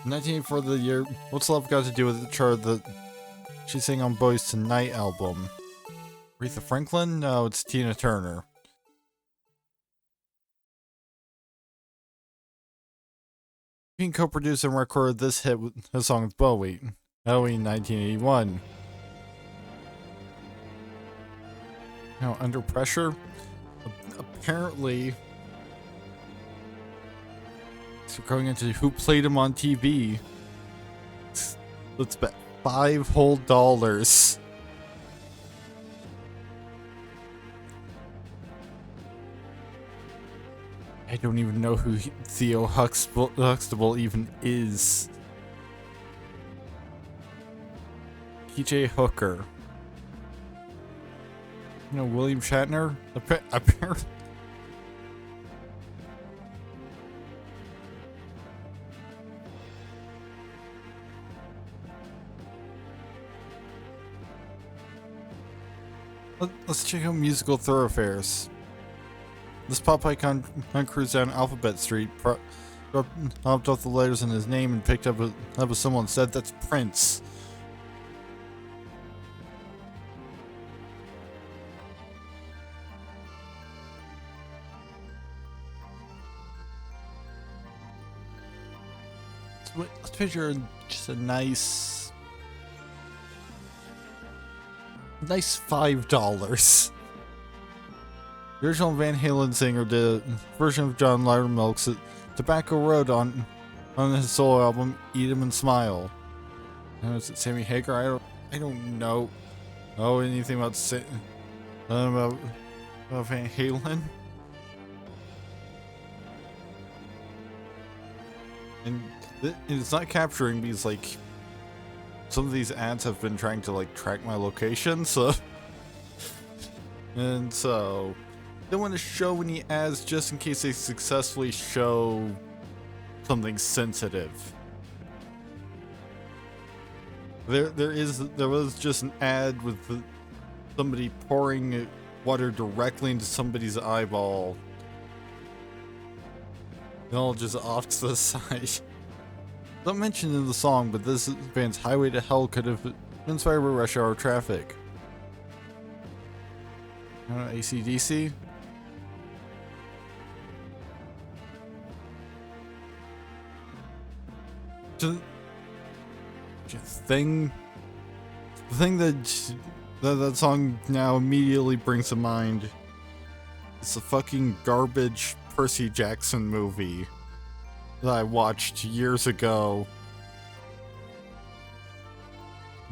"1984, the year. What's love got to do with the chart that she sang on Bowie's Tonight album?" Aretha Franklin? No, it's Tina Turner. Being co-produced and recorded this hit with a song with Bowie in 1981. Now, Under Pressure? Apparently, so going into who played him on TV. Let's bet $5 whole. I don't even know who Theo Huxtable even is. PJ Hooker. You know, William Shatner? Apparently. Let's check out musical thoroughfares. This pop icon cruised down Alphabet Street, popped off the letters in his name, and picked up someone said, "That's Prince." Let's picture just a nice $5. The original Van Halen singer did a version of John Loudermilk's Tobacco Road on his solo album Eat 'Em and Smile. Is it Sammy Hagar? I don't know anything about about Van Halen. And it's not capturing because like some of these ads have been trying to like track my location, so and so don't want to show any ads just in case they successfully show something sensitive. There was just an ad with somebody pouring water directly into somebody's eyeball. And all just off to the side. Not mentioned in the song, but this band's Highway to Hell could have been inspired by Rush Hour Traffic. AC/DC? The thing that song now immediately brings to mind is the fucking garbage Percy Jackson movie that I watched years ago.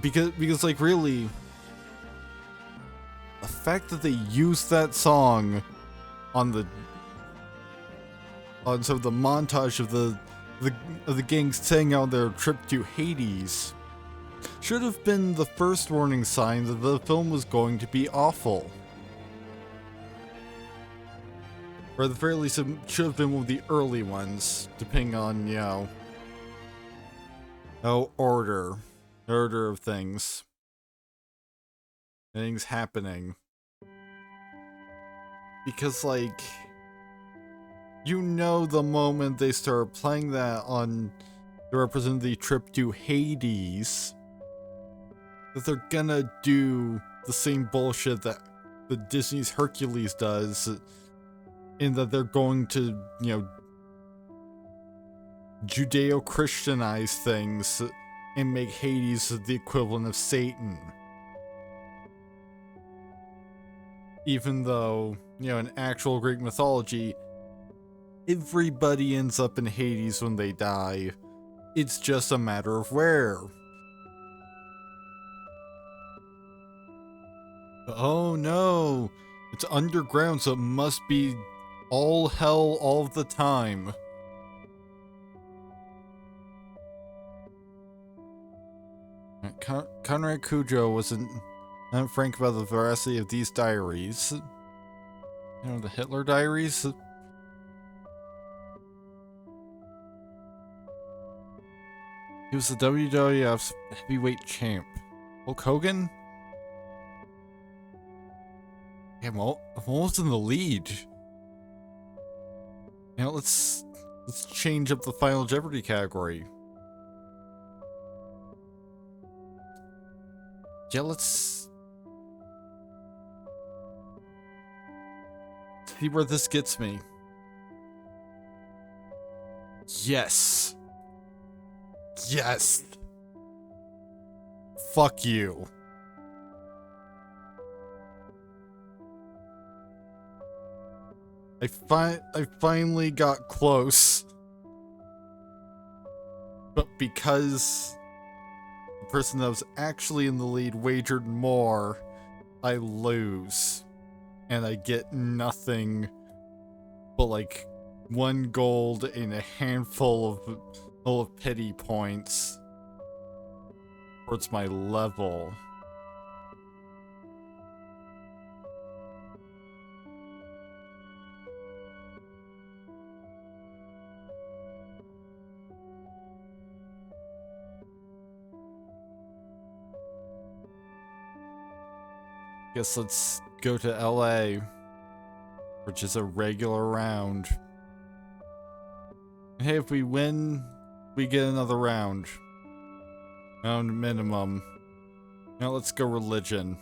Because like really, the fact that they used that song on sort of the montage of the gang setting out their trip to Hades should have been the first warning sign that the film was going to be awful. Or at the very least, it should have been one of the early ones, depending on, you know, order of things. Things happening. Because, like, you know the moment they start playing that on to represent the trip to Hades, that they're gonna do the same bullshit that the Disney's Hercules does, in that they're going to, you know, Judeo-Christianize things and make Hades the equivalent of Satan. Even though, you know, in actual Greek mythology, everybody ends up in Hades when they die. It's just a matter of where. Oh no! It's underground, so it must be all hell all the time. Conrad Cujo wasn't frank about the veracity of these diaries. You know, the Hitler diaries? He was the WWF's heavyweight champ. Hulk Hogan? Yeah, I'm almost in the lead. You know, let's change up the final Jeopardy category. Yeah, let's see where this gets me. Yes. Yes. Fuck you. I finally got close. But because the person that was actually in the lead wagered more, I lose. And I get nothing but like 1 gold and a handful of pity points towards my level. Guess let's go to LA, which is a regular round. And hey, if we win, we get another round. Round minimum. Now let's go religion.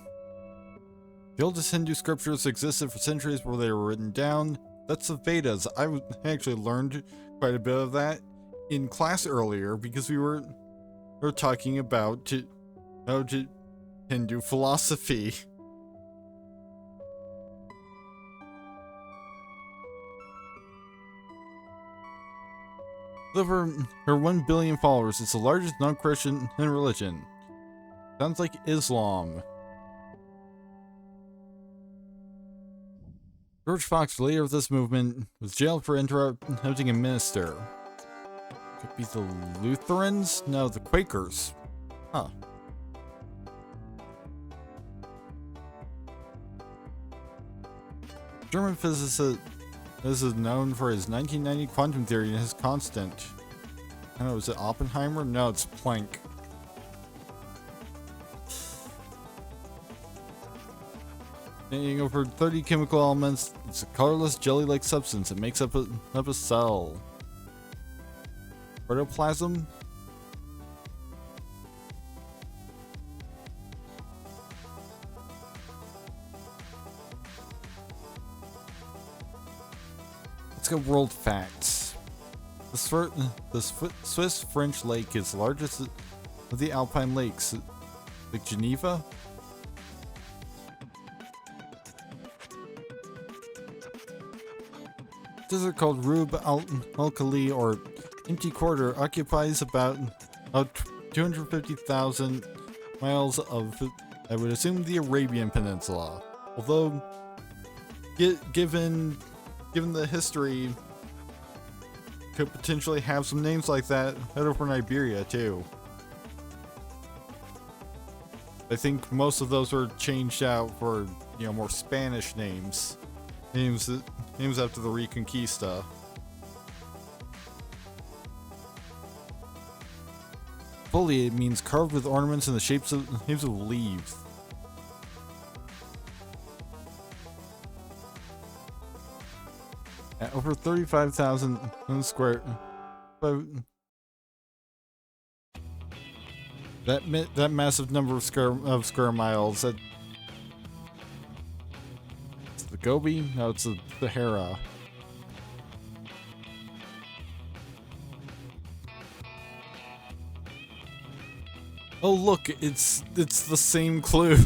The oldest Hindu scriptures existed for centuries where they were written down. That's the Vedas. I actually learned quite a bit of that in class earlier because we were talking about Hindu philosophy. Over her 1 billion followers, it's the largest non-Christian religion. Sounds like Islam. George Fox, the leader of this movement, was jailed for interrupting a minister. Could be the Lutherans? No, the Quakers. Huh. German physicist. This is known for his 1990 quantum theory and his constant. I don't know, is it Oppenheimer? No, it's Planck. Containing over 30 chemical elements, it's a colorless jelly-like substance that makes up a cell. Protoplasm? Let's go world facts. The Swiss-French lake is the largest of the alpine lakes. Lake Geneva? Desert called Rub al-Khali or Empty Quarter occupies about 250,000 miles of, I would assume, the Arabian Peninsula. Although, given the history, could potentially have some names like that head over Iberia too. I think most of those were changed out for, more Spanish names. Names after the Reconquista. Foliate means carved with ornaments in the shapes of leaves. At over 35,000 square. That massive number of square miles. It's the Gobi? No, it's the Sahara. Oh look, it's the same clue.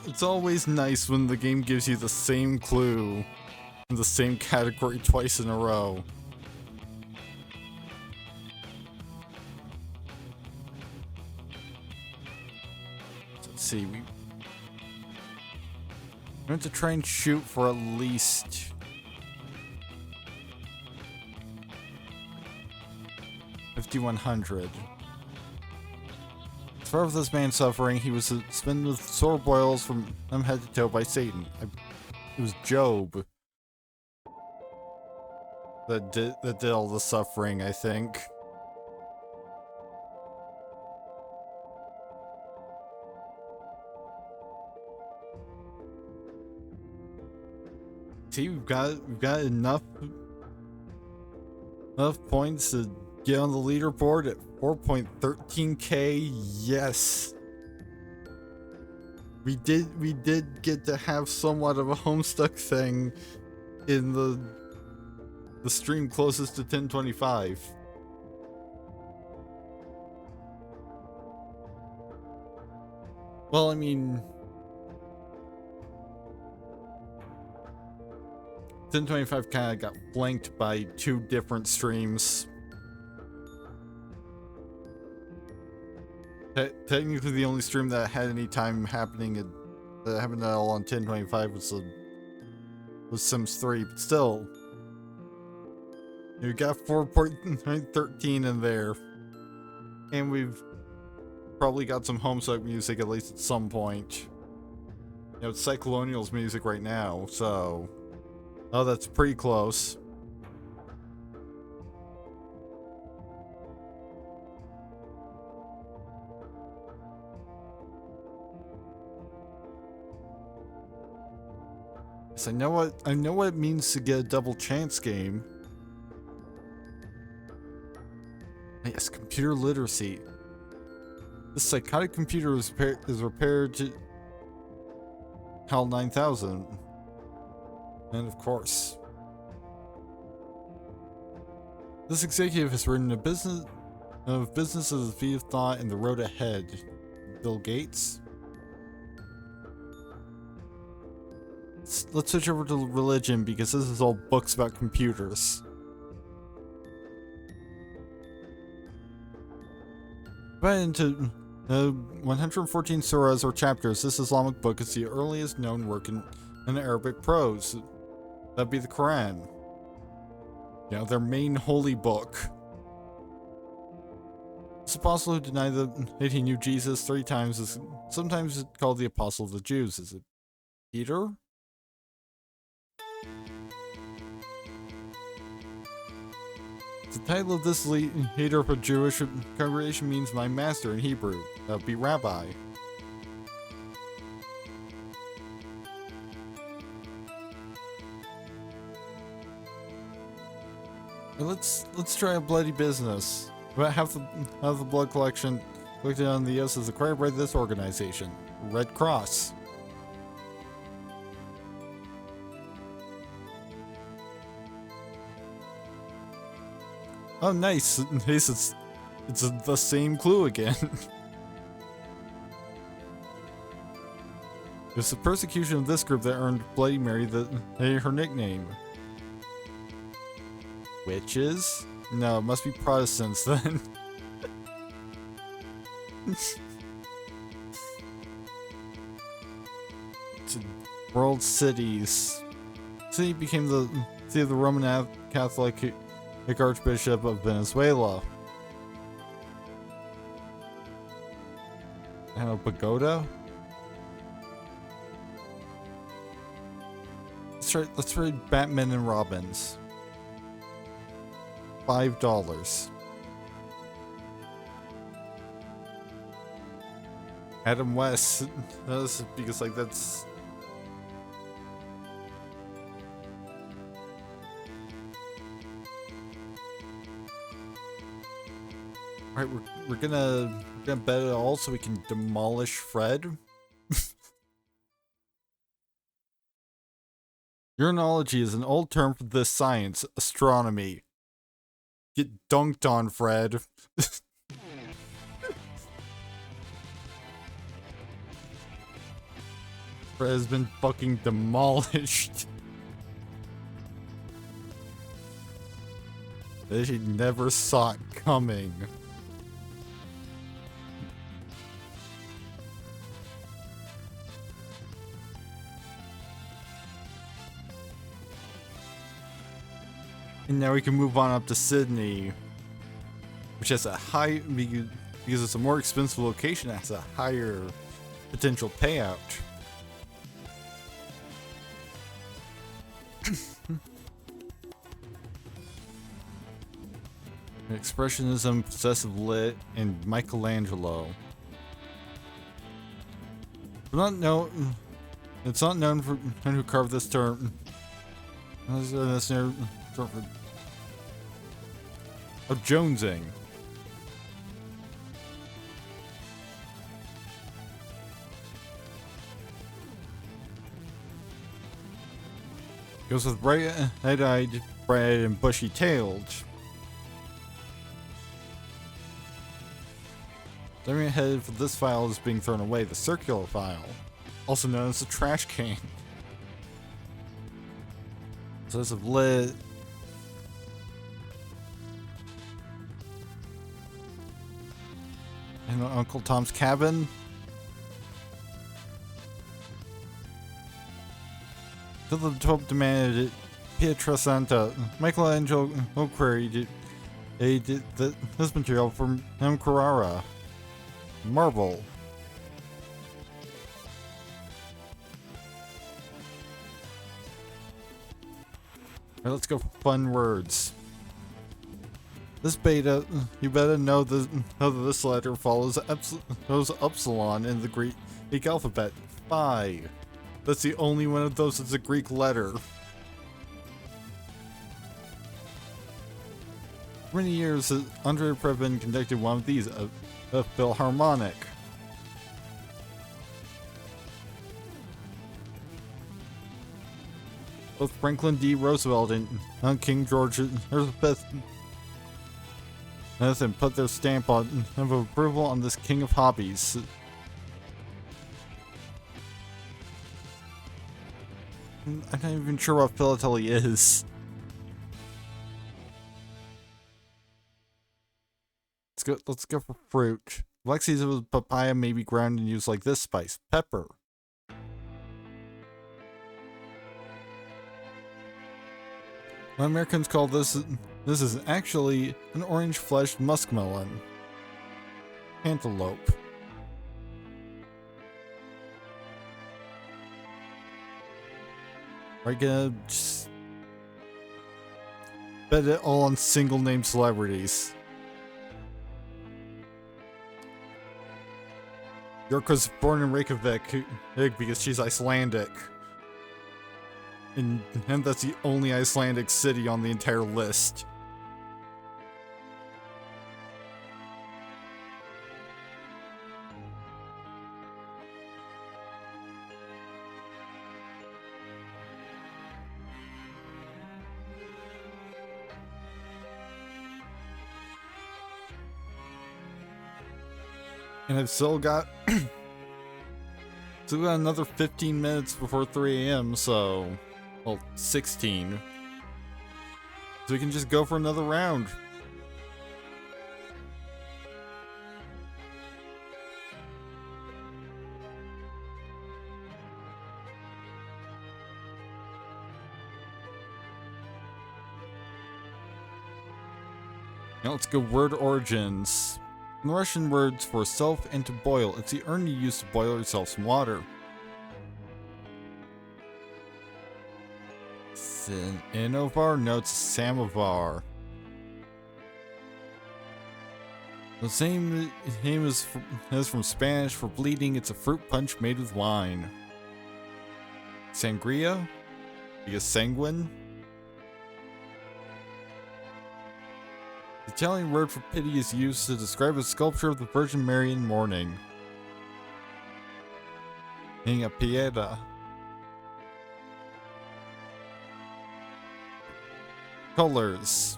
It's always nice when the game gives you the same clue in the same category twice in a row. Let's see, we have to try and shoot for at least 5,100. As far as this man suffering, he was smitten with sore boils from head to toe by Satan. It was Job that did all the suffering, I think. See, we've got enough points to get on the leaderboard at 4.13k. Yes. we did get to have somewhat of a Homestuck thing in the stream closest to 1025. Well, I mean, 1025 kind of got flanked by two different streams. Technically, the only stream that had any time happening that happened at all on 1025 was Sims 3, but still, you got 4.13 in there, and we've probably got some Homestuck music at least at some point. You know, it's Cyclonial's music right now, so oh, that's pretty close. Yes, I know what it means to get a double chance game. Yes, computer literacy. This psychotic computer is repaired to HAL 9000. And of course, this executive has written a business as the speed of thought and the road ahead. Bill Gates. Let's switch over to religion because this is all books about computers. Divided into 114 surahs or chapters, this Islamic book is the earliest known work in Arabic prose. That'd be the Quran. You know, their main holy book. This apostle who denied that he knew Jesus 3 times is sometimes called the apostle of the Jews. Is it Peter? The title of this leader of a Jewish congregation means my master in Hebrew. That would be rabbi. Let's try a bloody business. About half the blood collection collected on the US is acquired by this organization, Red Cross. Oh, nice. It's the same clue again. It's the persecution of this group that earned Bloody Mary her nickname. Witches? No, it must be Protestants then. World cities. City became the city of the Roman Catholic Archbishop of Venezuela. And a pagoda? Let's try Batman and Robins. $5. Adam West. That's because like that's. Alright, we're gonna bet it all so we can demolish Fred. Uranology is an old term for this science, astronomy. Get dunked on, Fred. Fred has been fucking demolished. That he never saw it coming. And now we can move on up to Sydney, which has a high, because it's a more expensive location, it has a higher potential payout. Expressionism, possessive lit, and Michelangelo. It's not known for who carved this term. Of jonesing. Goes with red-eyed, bright and bushy-tailed. Diving ahead for this file is being thrown away, the circular file, also known as the trash can. So this is lit. And Uncle Tom's cabin. To the top demanded Pietrasanta. Michelangelo queried this material from M. Carrara. Marble. Alright, let's go for fun words. This beta, you better know this letter follows upsilon in the Greek alphabet. Phi. That's the only one of those that's a Greek letter. For many years, Andre Previn conducted one of these, a Philharmonic. Both Franklin D. Roosevelt and King George Elizabeth and put their stamp of approval on this king of hobbies. I'm not even sure what philately is. Let's go for fruit. Black seeds of papaya may be ground and used like this spice. Pepper. What Americans call this is actually an orange-fleshed muskmelon. Cantaloupe. We're gonna just bet it all on single-name celebrities. York was born in Reykjavik because she's Icelandic. And that's the only Icelandic city on the entire list. And I've still got another 15 minutes before 3 a.m. So, well, 16. So we can just go for another round. Now let's go word origins. In the Russian words for self and to boil, it's the urn you use to boil yourself some water. Inovar notes samovar. The same name as from Spanish for bleeding, it's a fruit punch made with wine. Sangria? Because sanguine? The Italian word for pity is used to describe a sculpture of the Virgin Mary in mourning. Being a pieta. Colors.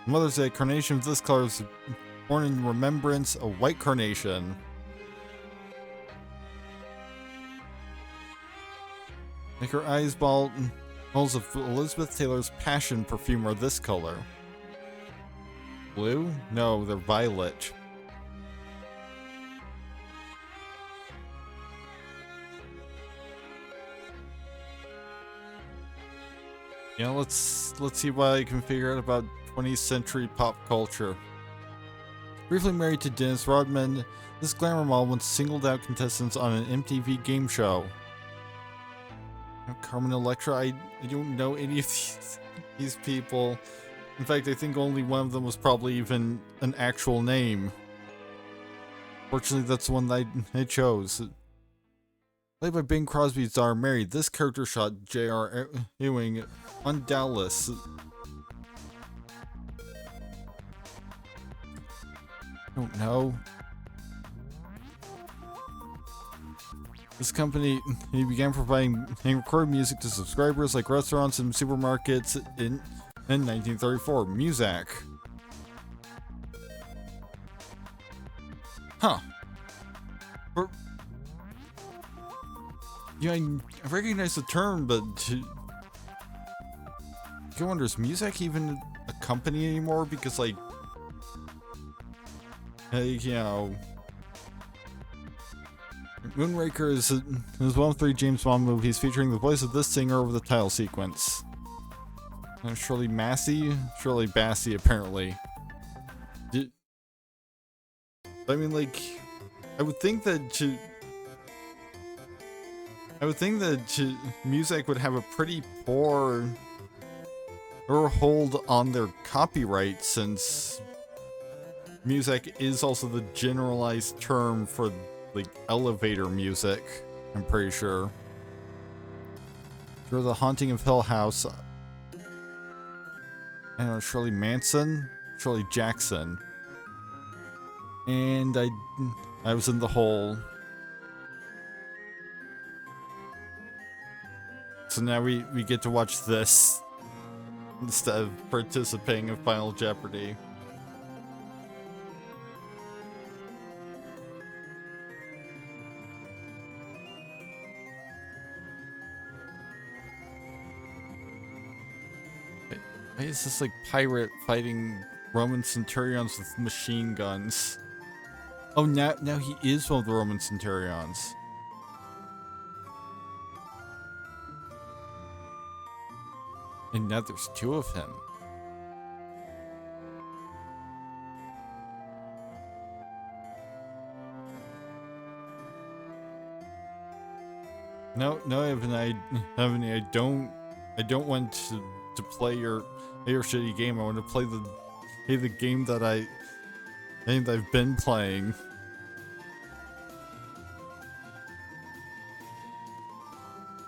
Mother's Day, carnation of this color is born in remembrance of white carnation. Make her eyes bald. Balls of Elizabeth Taylor's Passion perfume are this color. Blue? No, they're violet. You know, let's see what I can figure out about 20th century pop culture. Briefly married to Dennis Rodman, this glamour model once singled out contestants on an MTV game show. Carmen Electra, I don't know any of these people. In fact, I think only one of them was probably even an actual name. Fortunately, that's the one that I chose. Played by Bing Crosby's daughter Mary, this character shot J.R. Ewing on Dallas. I don't know. This company, he began providing and recording music to subscribers like restaurants and supermarkets in 1934. Muzak. Huh. Yeah, I recognize the term, but I wonder, is Muzak even a company anymore? Because, like, you know, Moonraker is one of 3 James Bond movies featuring the voice of this singer over the title sequence. Shirley Bassey, apparently. I mean, like, I would think that Muzak would have a pretty poor hold on their copyright, since Muzak is also the generalized term for, like, elevator music, I'm pretty sure. For The Haunting of Hill House, I don't know, Shirley Jackson. And I was in the hole. So now we get to watch this instead of participating in Final Jeopardy. Why is this like pirate fighting Roman centurions with machine guns? Oh, now he is one of the Roman centurions. And now there's 2 of him. No, Evan, I don't want to play your shitty game. I want to play the game that I've been playing.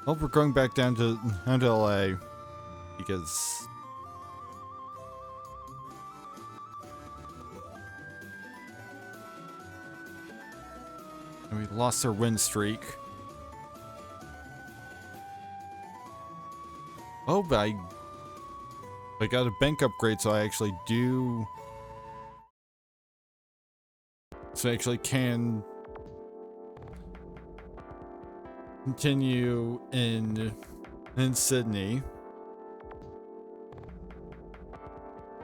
Well, we're going back down to LA because we lost our win streak. Oh, but I got a bank upgrade, so I actually can continue in Sydney.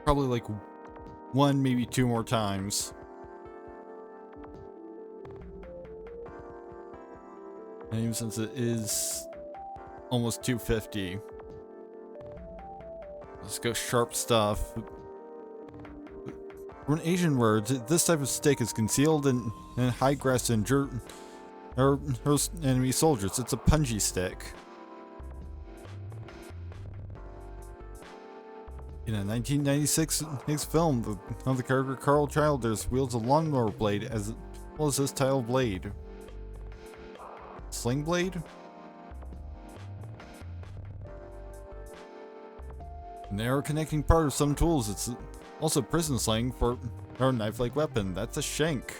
Probably like 1, maybe 2 more times. And even since it is almost 250. Let's go sharp stuff. For an Asian word, this type of stick is concealed in high grass and enemy soldiers. It's a punji stick. In a 1996 film, the character Carl Childers wields a lawnmower blade as well as this tile blade. Sling blade? An arrow connecting part of some tools. It's also prison slang for a knife-like weapon. That's a shank.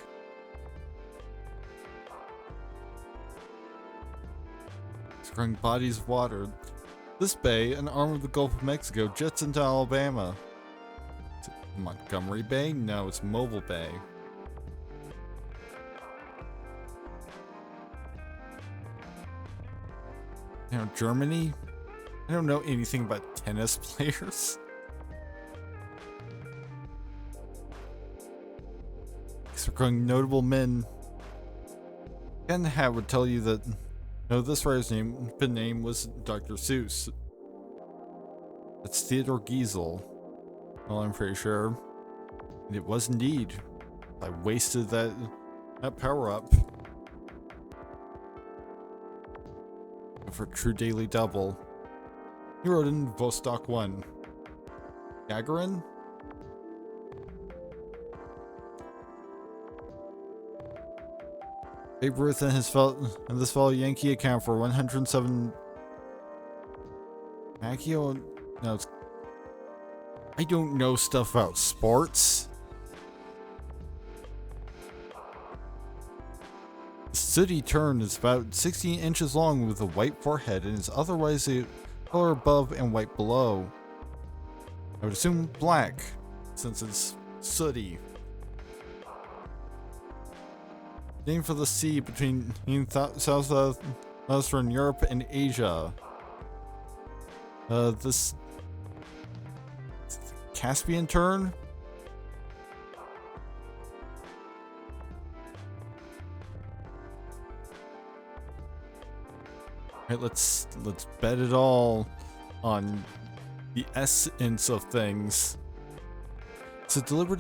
Screwing bodies of water. This bay, an arm of the Gulf of Mexico, jets into Alabama. Is it Montgomery Bay? No, it's Mobile Bay. You know, Germany? I don't know anything about tennis players. These are going notable men. Ken the Hat would tell you that this writer's name was Dr. Seuss. That's Theodore Giesel. Well, I'm pretty sure. And it was indeed. I wasted that power-up. For true daily double. He wrote in Vostok 1. Gagarin? Babe Ruth and this fellow Yankee account for 107. Macchio? No, it's. I don't know stuff about sports. sooty tern is about 16 inches long with a white forehead and is otherwise a color above and white below. I would assume black, since it's sooty. Named for the sea between southwestern Europe and Asia. This Caspian tern? Alright, let's bet it all on the essence of things. It's a deliberate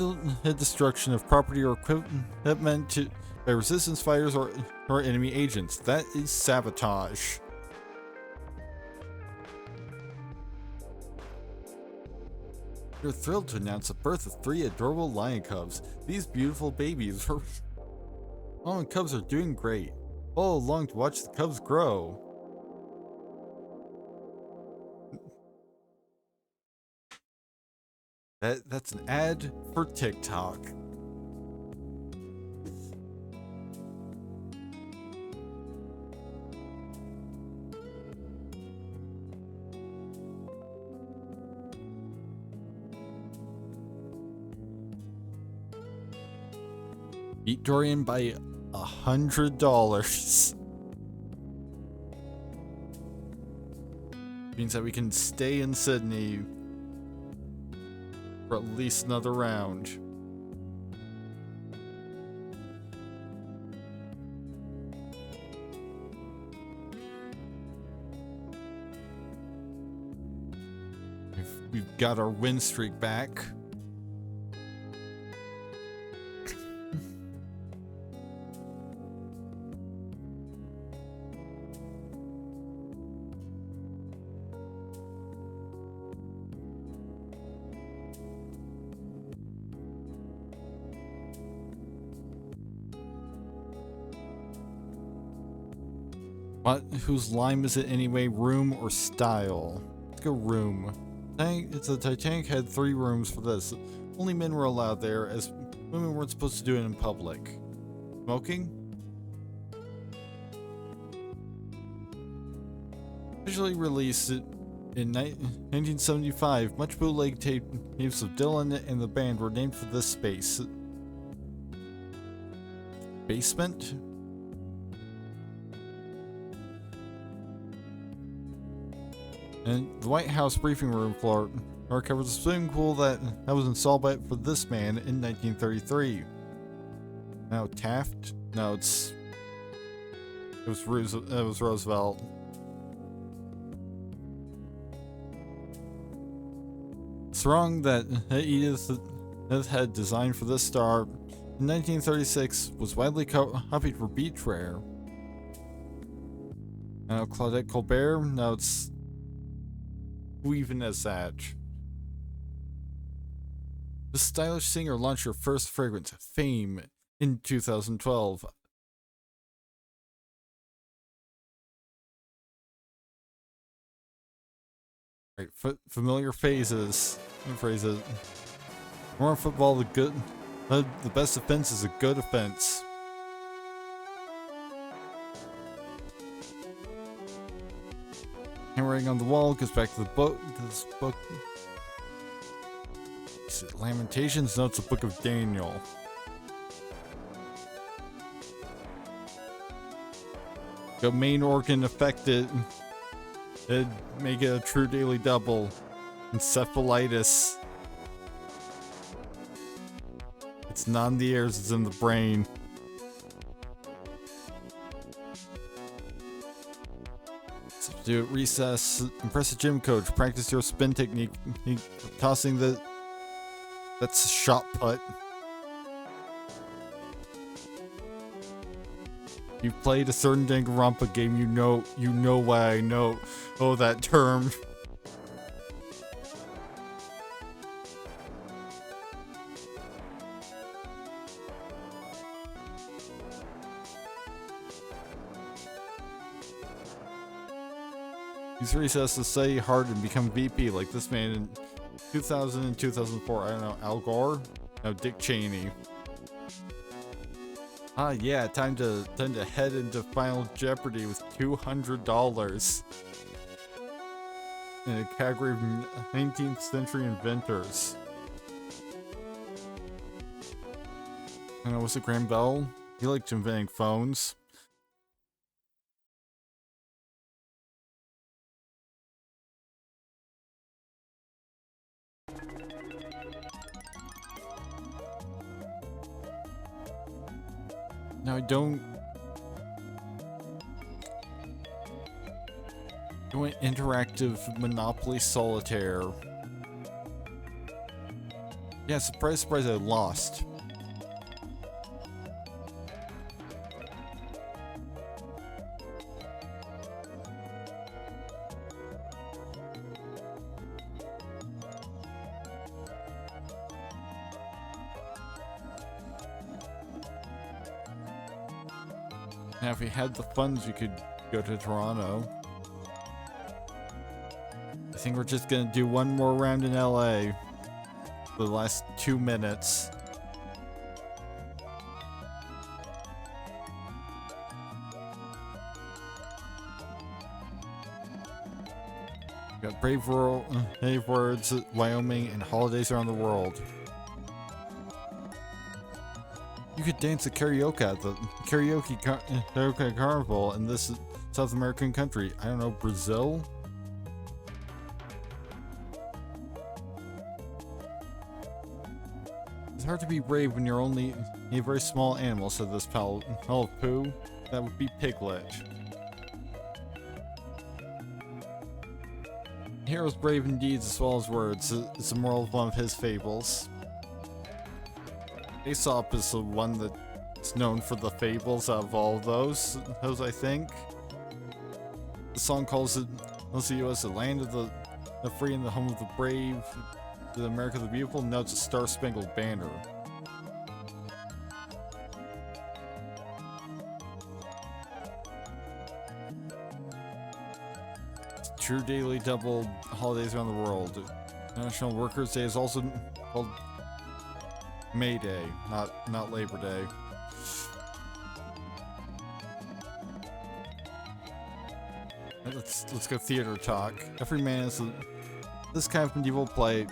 destruction of property or equipment by resistance fighters or enemy agents. That is sabotage. We're thrilled to announce the birth of 3 adorable lion cubs. These beautiful babies are... Oh, cubs are doing great. All along to watch the cubs grow. That's an ad for TikTok. Beat Dorian by $100. Means that we can stay in Sydney for at least another round. We've got our win streak back. What? Whose lime is it anyway? Room or style? Let's go room. The Titanic had 3 rooms for this. Only men were allowed there, as women weren't supposed to do it in public. Smoking? Officially released in 1975, much bootleg tapes of Dylan and the band were named for this space. Basement? And the White House briefing room floor covers a swimming pool that was installed for this man in 1933. Now Taft? No, it was Roosevelt. It's wrong that Edith had designed for this star in 1936 was widely copied for beachwear. Now Claudette Colbert? Now it's... Who even is that? The stylish singer launched her first fragrance, Fame, in 2012. Right, familiar phrases. More football, the best offense is a good offense. Handwriting on the wall goes back to the book. This book. Is it Lamentations? No, it's a book of Daniel. Go main organ affected. It'd make it a true daily double. Encephalitis. It's not in the ears, it's in the brain. Do it, recess, impress the gym coach, practice your spin technique, tossing that's a shot put. You played a certain Danganronpa game, you know why I know that term. Use recess to study hard and become VP like this man in 2000 and 2004. I don't know, Al Gore? No, Dick Cheney. Ah, yeah, time to head into Final Jeopardy with $200 in a category of 19th century inventors. And what's it, Graham Bell? He liked inventing phones. Now I don't doing interactive Monopoly Solitaire. Yeah, surprise, I lost. Now, if we had the funds, we could go to Toronto. I think we're just gonna do one more round in LA for the last 2 minutes. We got Brave Words, Wyoming, and Holidays Around the World. You could dance at karaoke at the karaoke carnival in this South American country. I don't know, Brazil? It's hard to be brave when you're only a very small animal, said this pal of poo. That would be Piglet. Heroes brave in deeds as well as words. It's the moral of one of his fables. Aesop is the one that's known for the fables out of all of those I think. The song calls it, let's see, the land of the free and the home of the brave, the America the beautiful. Now it's a Star-Spangled Banner. True Daily Double, Holidays Around the World. National Workers' Day is also called May Day, not Labor Day. Let's go theater talk. Every man is this kind of medieval play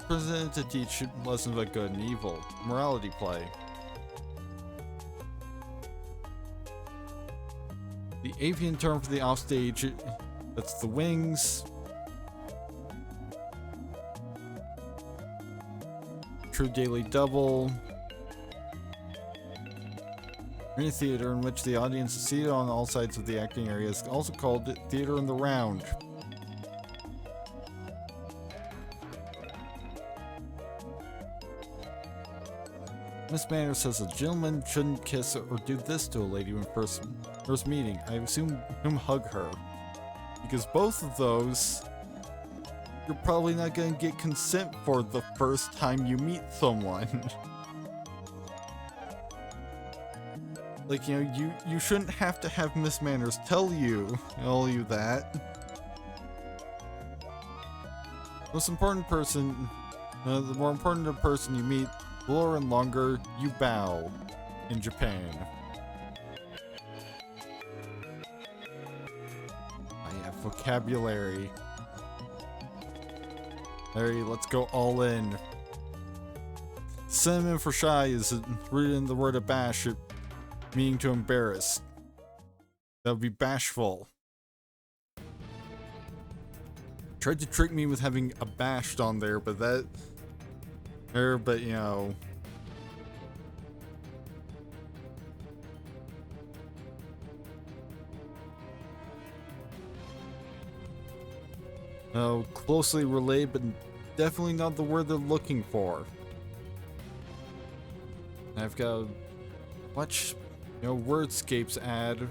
presented to teach lessons about good and evil. Morality play. The avian term for the offstage, that's the wings. True Daily Double. Any theater in which the audience is seated on all sides of the acting area is also called theater in the round. Miss Manners says a gentleman shouldn't kiss or do this to a lady when first meeting. I assume him hug her. Because both of those, you're probably not going to get consent for the first time you meet someone. Like, you know, you shouldn't have to have Miss Manners tell you that. Most important person, the more important the person you meet, the lower and longer you bow in Japan. I have vocabulary. Larry, let's go all in. Synonym for shy is rooted in the word abash, meaning to embarrass. That would be bashful. Tried to trick me with having abashed on there, but you know. No, closely related, but definitely not the word they're looking for. I've got to watch, you know, Wordscape's ad.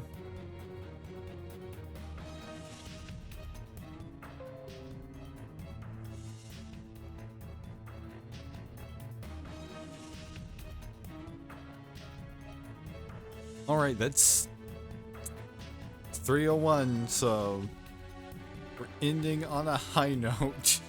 Alright, that's 3:01, so we're ending on a high note.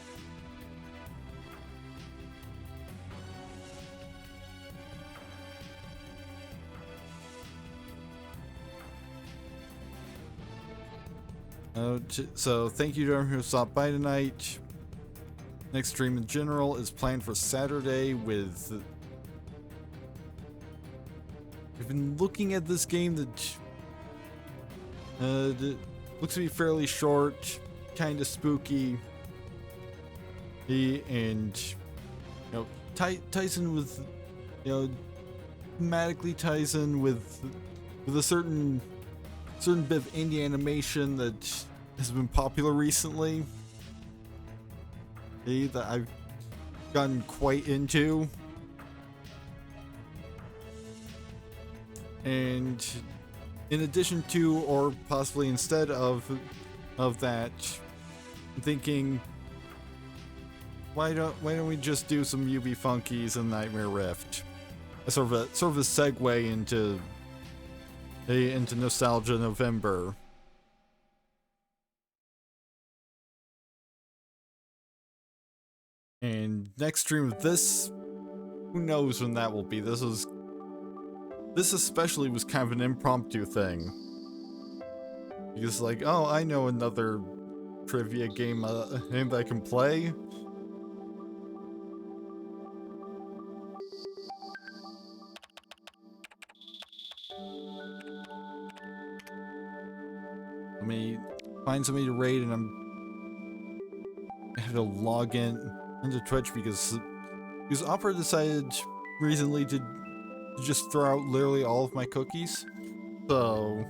So thank you to everyone who stopped by tonight. Next stream in general is planned for Saturday with... I've been looking at this game that looks to be fairly short, kind of spooky, and ties in with, thematically ties in with a certain bit of indie animation that has been popular recently, that I've gotten quite into. And in addition to, or possibly instead of that, I'm thinking, why don't we just do some UB Funkies and Nightmare Rift? Sort of a segue into Nostalgia November. And next stream of this, who knows when that will be? This especially was kind of an impromptu thing. Because like, oh, I know another trivia game that I can play. Let me find somebody to raid, and I have to log in into Twitch because Opera decided recently to just throw out literally all of my cookies. So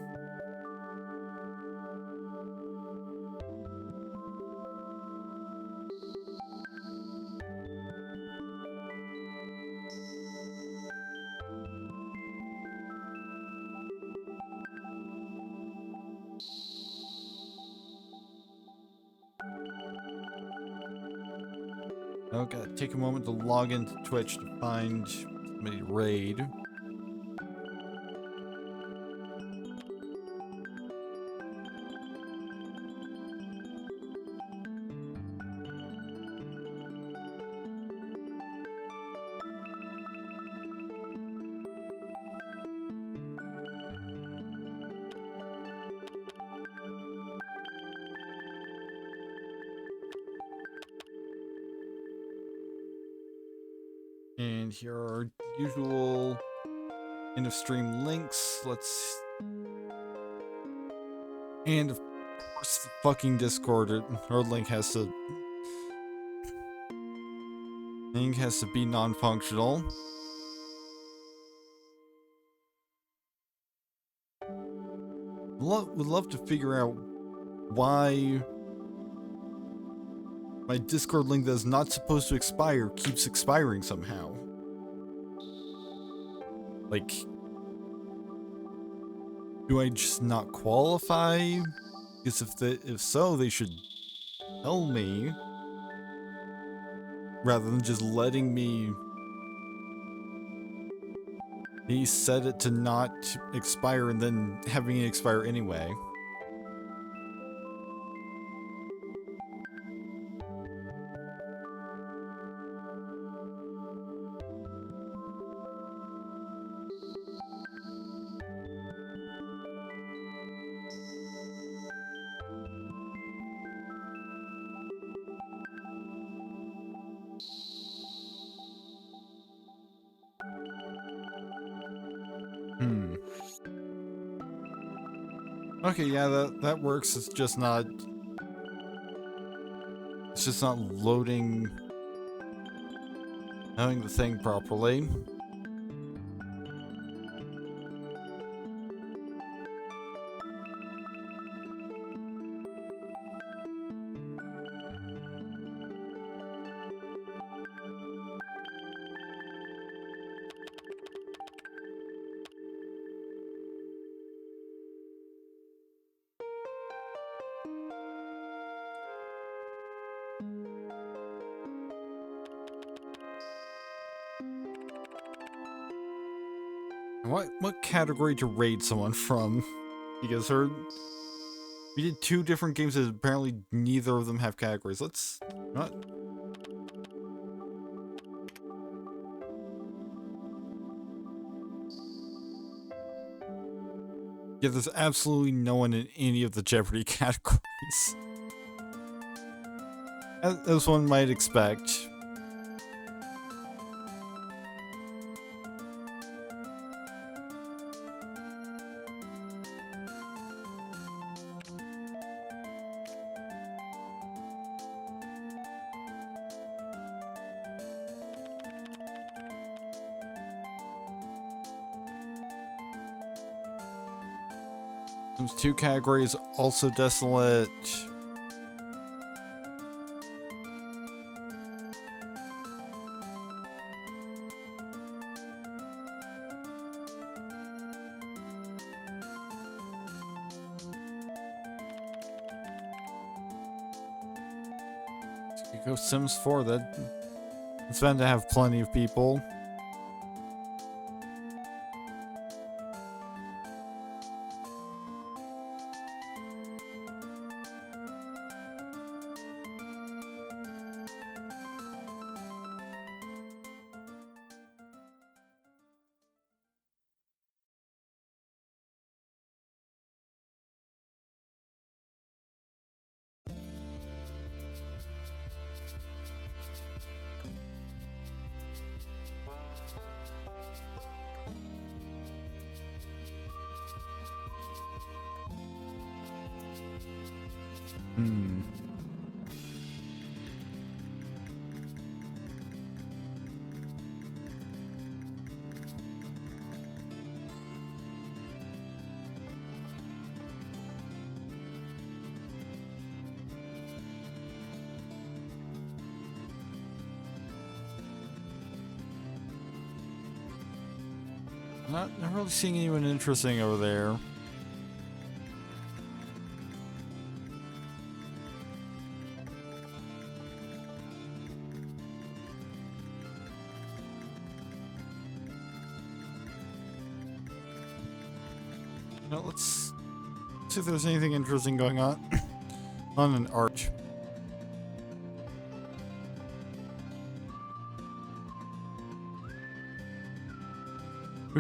okay, take a moment to log into Twitch to find somebody to raid. And here are our usual end of stream links. And of course the fucking Discord or link has to be non-functional. Would love to figure out why my Discord link that is not supposed to expire keeps expiring somehow. Like, do I just not qualify? Because if so, they should tell me rather than just letting me set it to not expire and then having it expire anyway. Okay, yeah, that works. It's just not loading the thing properly. What category to raid someone from? Because we did 2 different games that apparently neither of them have categories. Let's not. Yeah, there's absolutely no one in any of the Jeopardy categories. As one might expect. Those two categories also desolate. You go Sims 4, that's bound to have plenty of people. Not really seeing anyone interesting over there. Now let's see if there's anything interesting going on on an arch.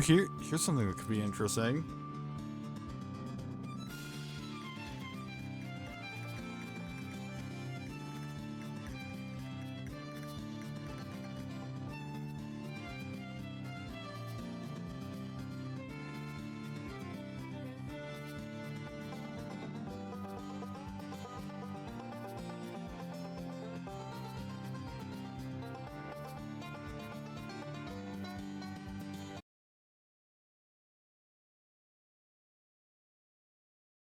Here's something that could be interesting.